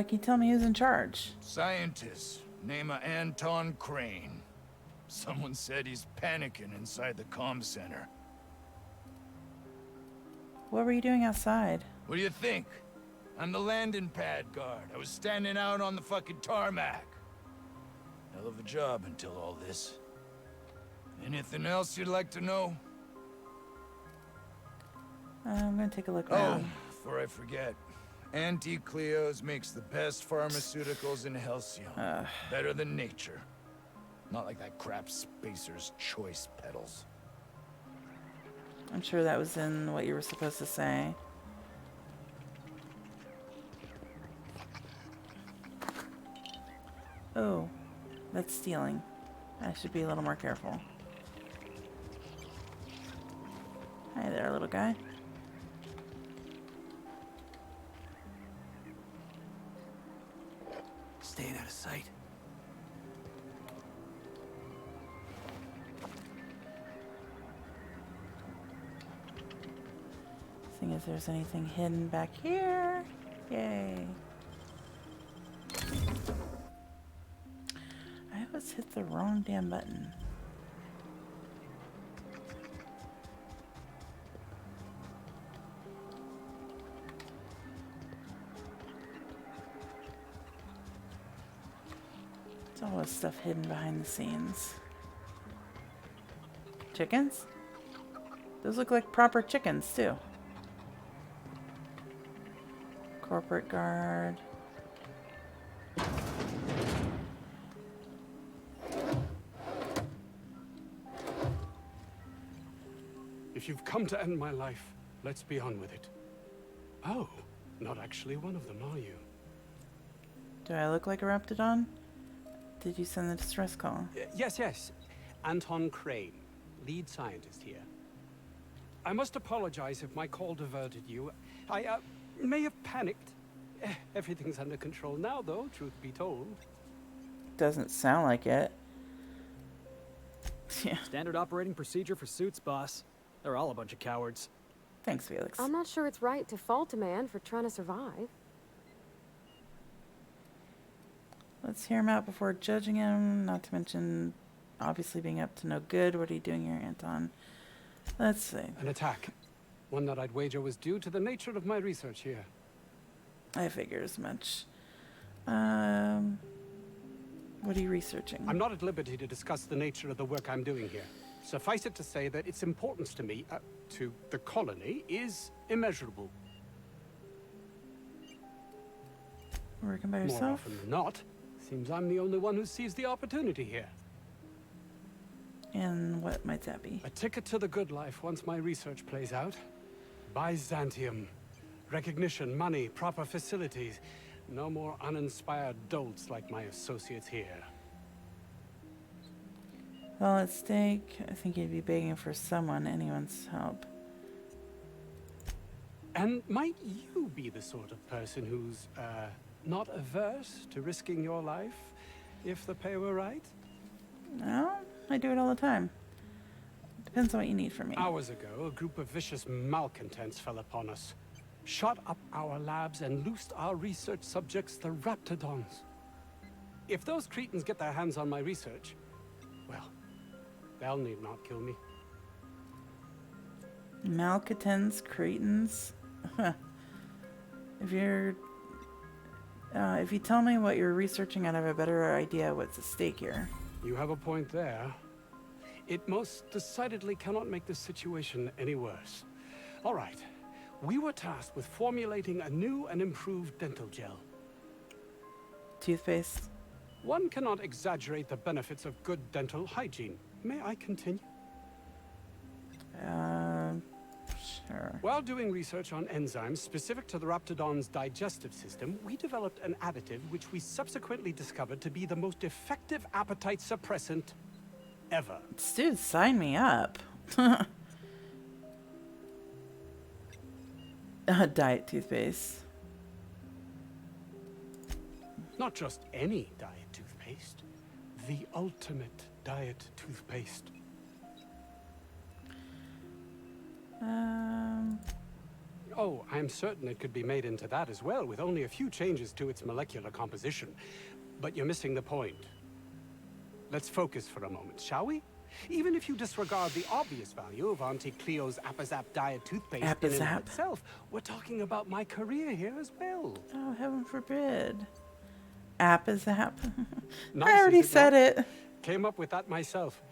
Can you tell me who's in charge? Scientist, name of Anton Crane. Someone said he's panicking inside the comm center. What were you doing outside? What do you think? I'm the landing pad guard. I was standing out on the fucking tarmac. Hell of a job until all this. Anything else you'd like to know? I'm gonna take a look Oh, around. before I forget. Auntie Cleo's makes the best pharmaceuticals in Halcyon. Better than nature. Not like that crap Spacer's Choice pedals. I'm sure that was in what you were supposed to say. Oh, that's stealing. I should be a little more careful. Hi there, little guy. Staying out of sight. Seeing if there's anything hidden back here. Yay. I always hit the wrong damn button. There's all this stuff hidden behind the scenes. Chickens? Those look like proper chickens, too. Corporate guard. If you've come to end my life, let's be on with it. Oh, not actually one of them, are you? Do I look like a Raptidon? Did you send the distress call? Yes. Anton Crane, lead scientist here. I must apologize if my call diverted you. I may have panicked. Everything's under control now, though, truth be told. Doesn't sound like it. Yeah. Standard operating procedure for suits, boss. They're all a bunch of cowards. Thanks, Felix. I'm not sure it's right to fault a man for trying to survive. Let's hear him out before judging him, not to mention obviously being up to no good. What are you doing here, Anton? Let's see. An attack. One that I'd wager was due to the nature of my research here. I figure as much. What are you researching? I'm not at liberty to discuss the nature of the work I'm doing here. Suffice it to say that its importance to me, to the colony, is immeasurable. Working by More yourself? often than not, seems I'm the only one who sees the opportunity here. And what might that be? A ticket to the good life once my research plays out. Byzantium. Recognition, money, proper facilities. No more uninspired dolts like my associates here. Well, at stake, I think you'd be begging for anyone's help. And might you be the sort of person who's, not averse to risking your life if the pay were right? No, I do it all the time. Depends on what you need from me. Hours ago, a group of vicious malcontents fell upon us. Shot up our labs and loosed our research subjects, the Raptidons. If those cretins get their hands on my research, well, they'll need not kill me. Malcontents, cretins. If you tell me what you're researching, I'd have a better idea what's at stake here. You have a point there. It most decidedly cannot make this situation any worse. All right. We were tasked with formulating a new and improved dental gel. Toothpaste. One cannot exaggerate the benefits of good dental hygiene. May I continue? Sure. While doing research on enzymes specific to the Raptidon's digestive system, we developed an additive which we subsequently discovered to be the most effective appetite suppressant ever. Dude, sign me up. Diet toothpaste. Not just any diet toothpaste. The ultimate diet toothpaste. Oh, I'm certain it could be made into that as well, with only a few changes to its molecular composition. But you're missing the point. Let's focus for a moment, shall we? Even if you disregard the obvious value of Auntie Cleo's Apazap diet toothpaste in and of Apazap? itself, we're talking about my career here as well. Oh, heaven forbid. Apazap. Nice, I already is it said not? it. Came up with that myself.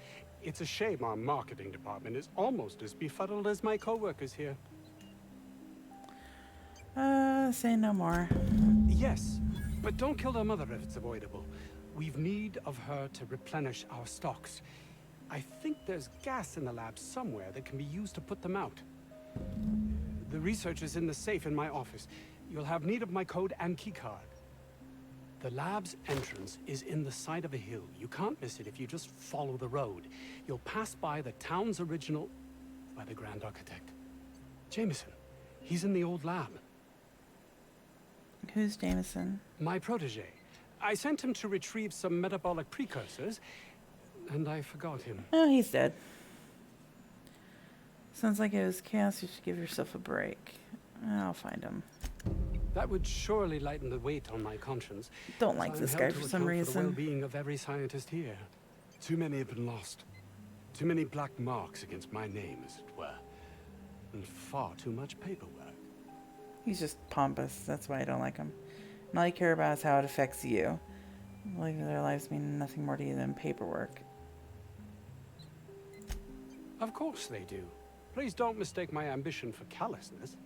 It's a shame our marketing department is almost as befuddled as my co-workers here. Say no more. Yes, but don't kill their mother if it's avoidable. We've need of her to replenish our stocks. I think there's gas in the lab somewhere that can be used to put them out. The research is in the safe in my office. You'll have need of my code and keycard. The lab's entrance is in the side of a hill. You can't miss it if you just follow the road. You'll pass by the town's original... by the Grand Architect. Jameson. He's in the old lab. Who's Jameson? My protege. I sent him to retrieve some metabolic precursors, and I forgot him. Oh, he's dead. Sounds like it was chaos. You should give yourself a break. I'll find him. That would surely lighten the weight on my conscience. Don't like I'm this held guy to for some account reason. For the well-being of every scientist here. Too many have been lost. Too many black marks against my name, as it were. And far too much paperwork. He's just pompous. That's why I don't like him. And all you care about is how it affects you. Like their lives mean nothing more to you than paperwork. Of course they do. Please don't mistake my ambition for callousness.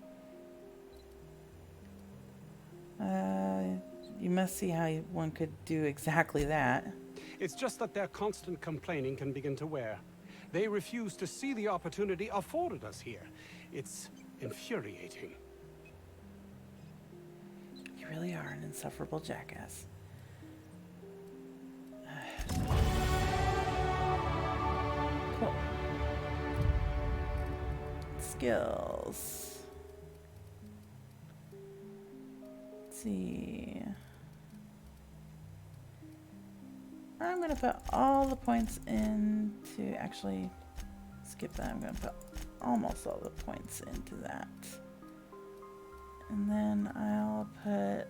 You must see how one could do exactly that. It's just that their constant complaining can begin to wear. They refuse to see the opportunity afforded us here. It's infuriating. You really are an insufferable jackass. Cool. Skills. Let's see. I'm going to put all the points into, actually, skip that. I'm going to put almost all the points into that. And then I'll put...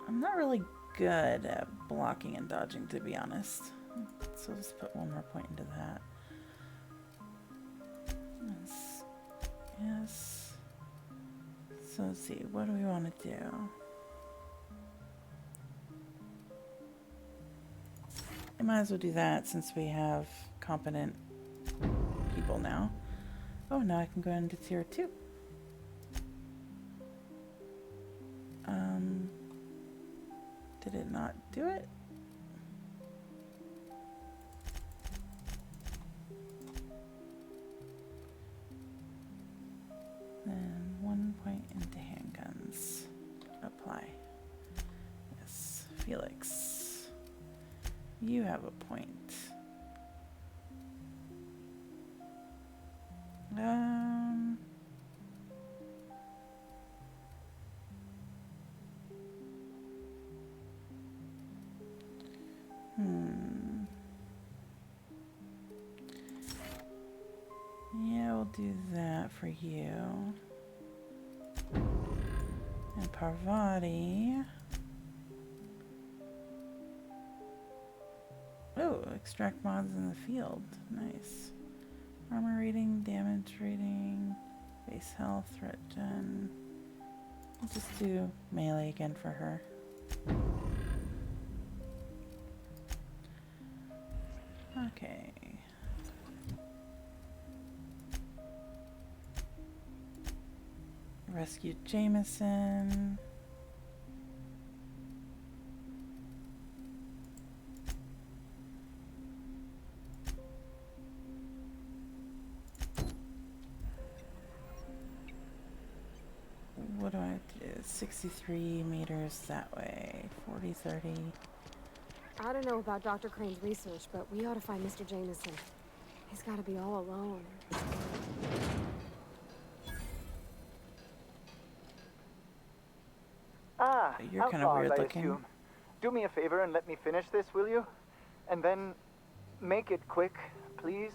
I'm not really good at blocking and dodging, to be honest. So let's put one more point into that. Yes. Yes. So let's see, what do we want to do? I might as well do that since we have competent people now. Oh, now I can go into tier 2. Did it not do it? Then 1 point into handguns. Apply. Yes, Felix. You have a point. Yeah, we'll do that for you. And Parvati. Oh, extract mods in the field. Nice. Armor rating, damage rating, base health, threat gen. I'll just do melee again for her. Okay. Rescued Jameson. What do I have to do? 63 meters that way. 40, 30. I don't know about Dr. Crane's research, but we ought to find Mr. Jameson. He's got to be all alone. Ah, you're kind of weird I looking. assume. Do me a favor and let me finish this, will you? And then make it quick, please.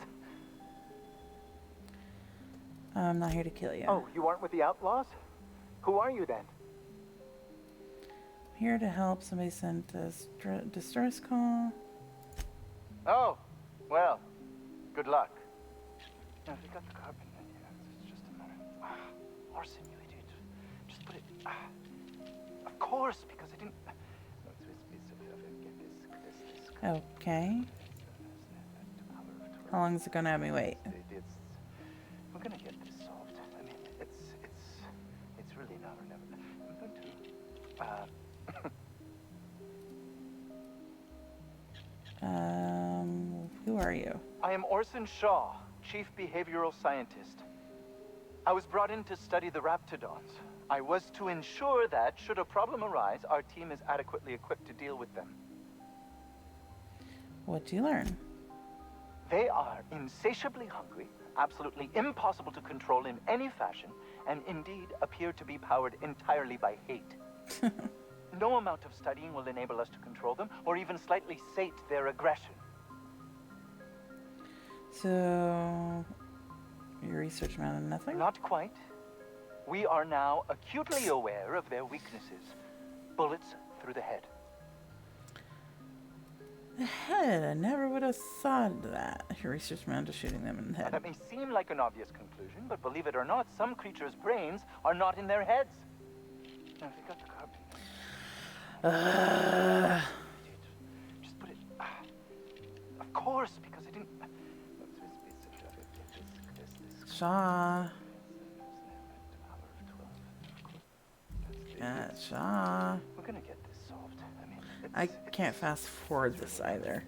I'm not here to kill you. Oh, you aren't with the outlaws? Who are you then? I'm here to help. Somebody sent a distress call. Oh, well, good luck. Now, we got the carbon in here. It's just a matter. Orson, you idiot. Just put it. Of course, because I didn't. Okay. How long is it gonna have me wait? We're gonna get this solved. I mean, it's really now or never. I'm going to. Who are you? I am Orson Shaw, Chief Behavioral Scientist. I was brought in to study the Raptidons. I was to ensure that, should a problem arise, our team is adequately equipped to deal with them. What'd you learn? They are insatiably hungry, absolutely impossible to control in any fashion, and indeed appear to be powered entirely by hate. No amount of studying will enable us to control them, or even slightly sate their aggression. So, your research amounted to nothing? Not quite. We are now acutely aware of their weaknesses. Bullets through the head. The head? I never would have thought that. Your research amounted to shooting them in the head. That may seem like an obvious conclusion, but believe it or not, some creatures' brains are not in their heads. Now, if you got the carbon. Just put it. Of course, because I didn't. Shaw. Yeah, Shaw. We're gonna get this solved. I mean, I can't fast forward this either.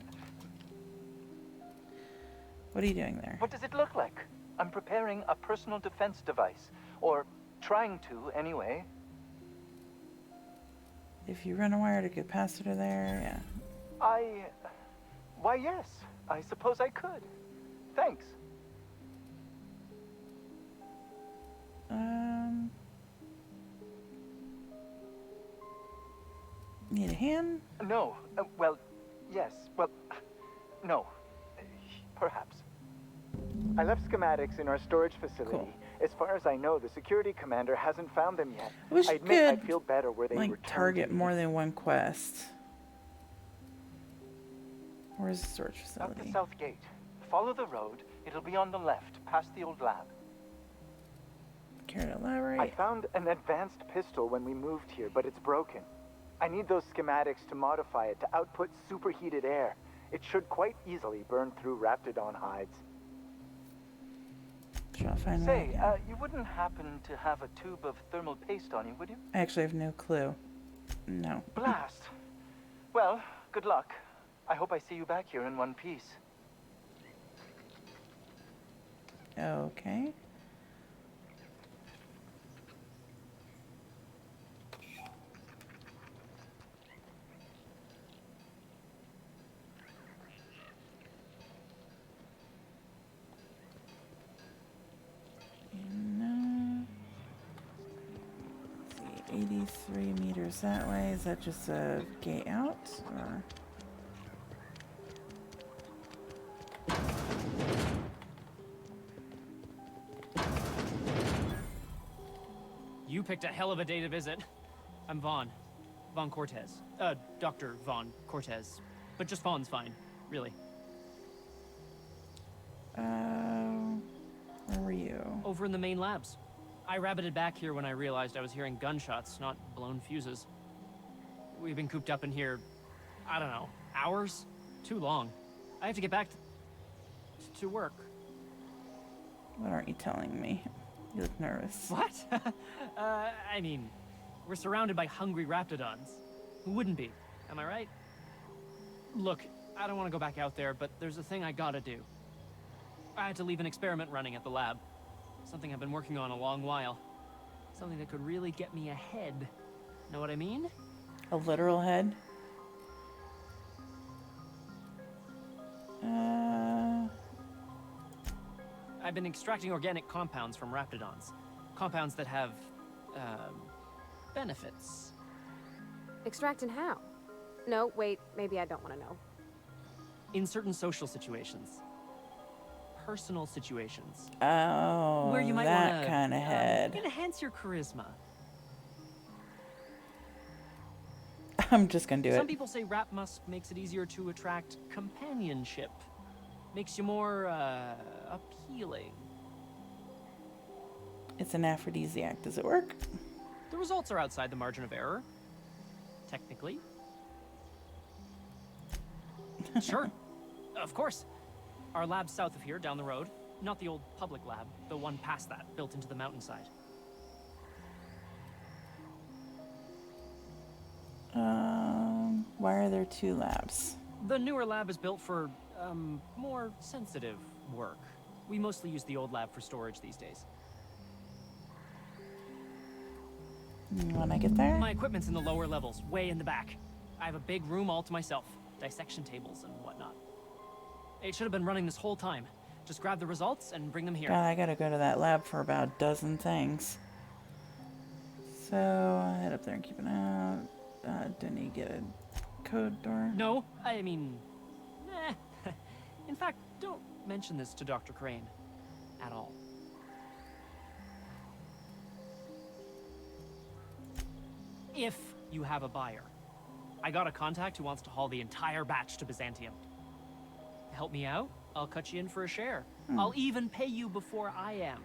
What are you doing there? What does it look like? I'm preparing a personal defense device. Or trying to, anyway. If you run a wire to get capacitor there, yeah. Why, yes. I suppose I could. Thanks. Need a hand? No. Well, yes. Well, no. Perhaps. I left schematics in our storage facility. Cool. As far as I know, the security commander hasn't found them yet. I wish I you admit could, I'd feel better were they like, returned target to me. more than one quest. Where's the storage Out facility? the south gate. Follow the road, It'll be on the left, past the old lab. Care to elaborate? I found an advanced pistol when we moved here, but it's broken. I need those schematics to modify it to output superheated air. It should quite easily burn through Raptidon hides. Sure, I'll find Say, one. you wouldn't happen to have a tube of thermal paste on you, would you? I actually have no clue. No. Blast. Well, good luck. I hope I see you back here in one piece. Okay. And, let's see, 83 meters that way. Is that just a gate out, or? You picked a hell of a day to visit. I'm Vaughn. Vaughn Cortez. Dr. Vaughn Cortez. But just Vaughn's fine, really. Where were you? Over in the main labs. I rabbited back here when I realized I was hearing gunshots, not blown fuses. We've been cooped up in here, I don't know, hours? Too long. I have to get back to work. What aren't you telling me? You look nervous. What? I mean, we're surrounded by hungry raptidons. Who wouldn't be? Am I right? Look, I don't want to go back out there, but there's a thing I gotta do. I had to leave an experiment running at the lab. Something I've been working on a long while. Something that could really get me ahead. Know what I mean? A literal head? I've been extracting organic compounds from raptidons. Compounds that have, benefits. Extracting how? No, wait, maybe I don't want to know. In certain social situations. Personal situations. Oh, where you might that wanna, kind of head. enhance your charisma. I'm just gonna do it. Some people say rap musk makes it easier to attract companionship. Makes you more, appealing. It's an aphrodisiac. Does it work? The results are outside the margin of error. Technically. Sure. Of course. Our lab's south of here, down the road. Not the old public lab, the one past that, built into the mountainside. Why are there two labs? The newer lab is built for, more sensitive work. We mostly use the old lab for storage these days. When I get there? My equipment's in the lower levels, way in the back. I have a big room all to myself. Dissection tables and whatnot. It should have been running this whole time. Just grab the results and bring them here. God, I gotta go to that lab for about a dozen things. So, I'll head up there and keep an eye out. Didn't he get a code door? No, I mean... In fact, don't mention this to Dr. Crane. At all. If you have a buyer. I got a contact who wants to haul the entire batch to Byzantium. Help me out, I'll cut you in for a share. I'll even pay you before I am,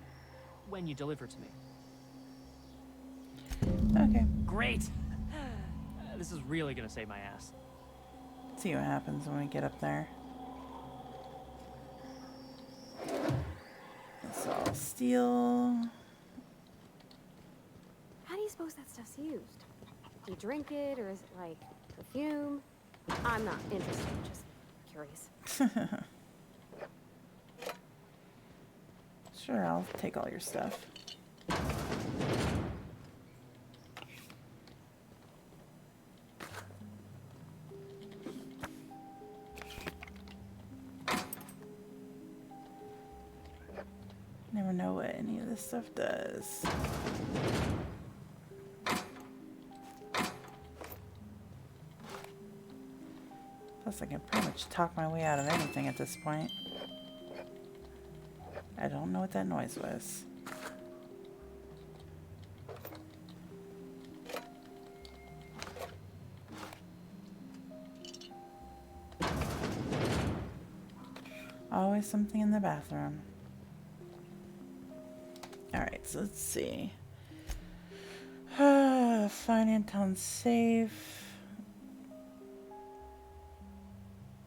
when you deliver to me. Okay. Great! This is really gonna save my ass. See what happens when we get up there. It's all steel. How do you suppose that stuff's used? Do you drink it, or is it like perfume? I'm not interested, just curious. Sure, I'll take all your stuff. Never know what any of this stuff does. Plus, I can pretty much talk my way out of anything at this point. I don't know what that noise was. Always something in the bathroom. Alright, so let's see. Find Anton's safe.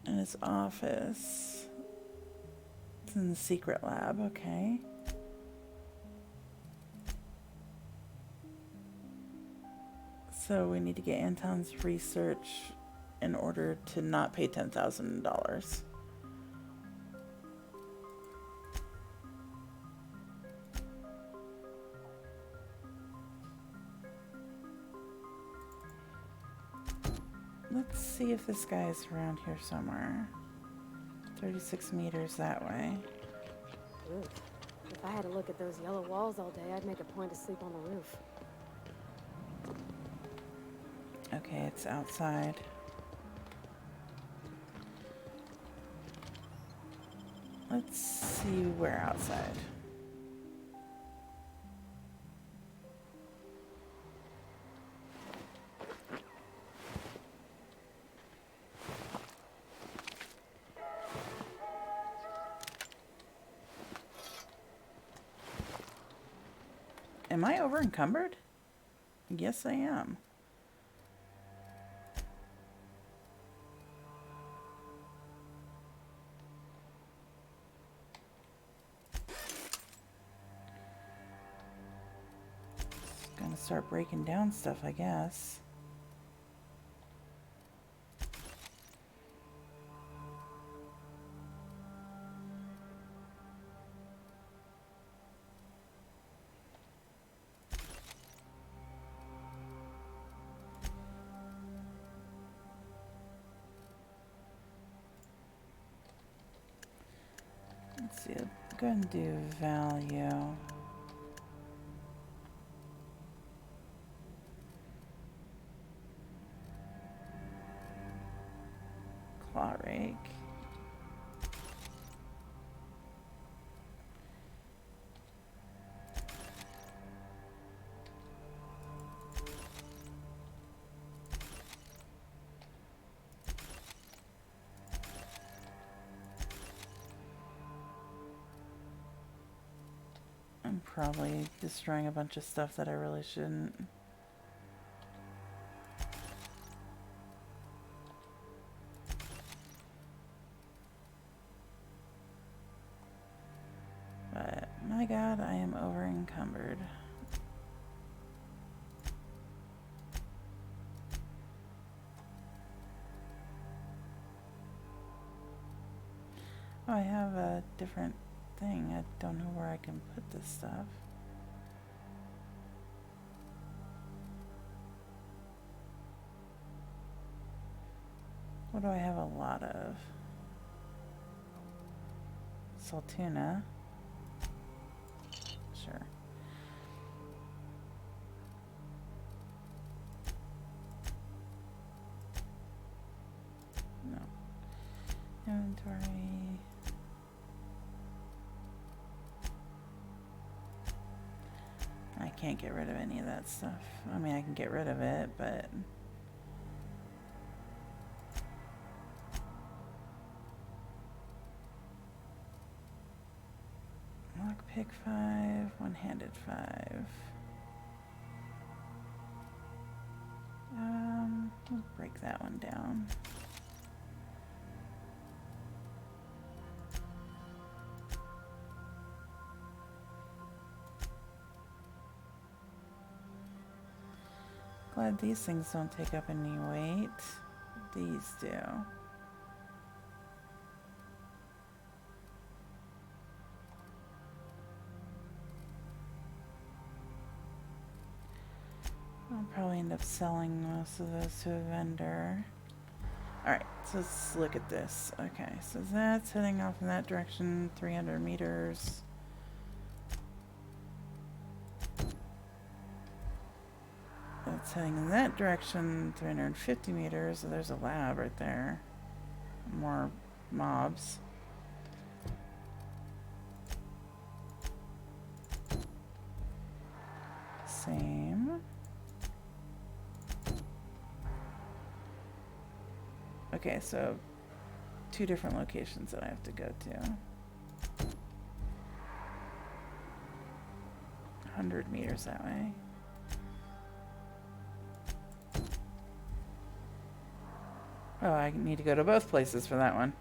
In his office. It's in the secret lab, okay. So we need to get Anton's research in order to not pay $10,000. Let's see if this guy is around here somewhere. 36 meters that way. Ooh. If I had to look at those yellow walls all day, I'd make a point to sleep on the roof. Okay, it's outside. Let's see where outside. Am I over encumbered? Yes, I am. Gonna start breaking down stuff, I guess. Let's see, I'm gonna do value. Claw rake. I'm probably destroying a bunch of stuff that I really shouldn't. But my god, I am over encumbered. Oh, I have a different thing. I don't know where I can put this stuff. What do I have a lot of? Saltuna. Sure. No. Inventory. I can't get rid of any of that stuff. I mean, I can get rid of it, but... Lockpick 5, one-handed 5. We'll break that one down. Glad these things don't take up any weight. These do. I'll probably end up selling most of those to a vendor. Alright, so let's look at this. Okay, so that's heading off in that direction, 300 meters. That's heading in that direction, 350 meters. So there's a lab right there. More mobs. Same. Okay, so 2 different locations that I have to go to. 100 meters that way. Oh, I need to go to both places for that one.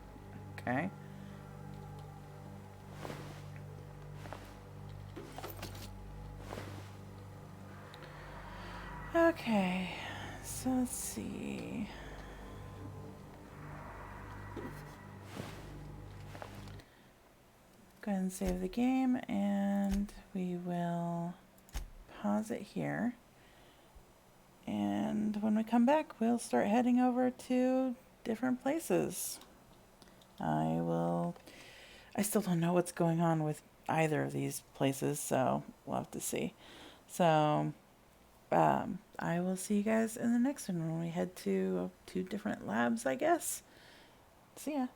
Okay. Okay, so let's see. Go ahead and save the game, and we will pause it here. And when we come back, we'll start heading over to different places. I still don't know what's going on with either of these places, so we'll have to see. So, I will see you guys in the next one when we head to 2 different labs, I guess. See ya.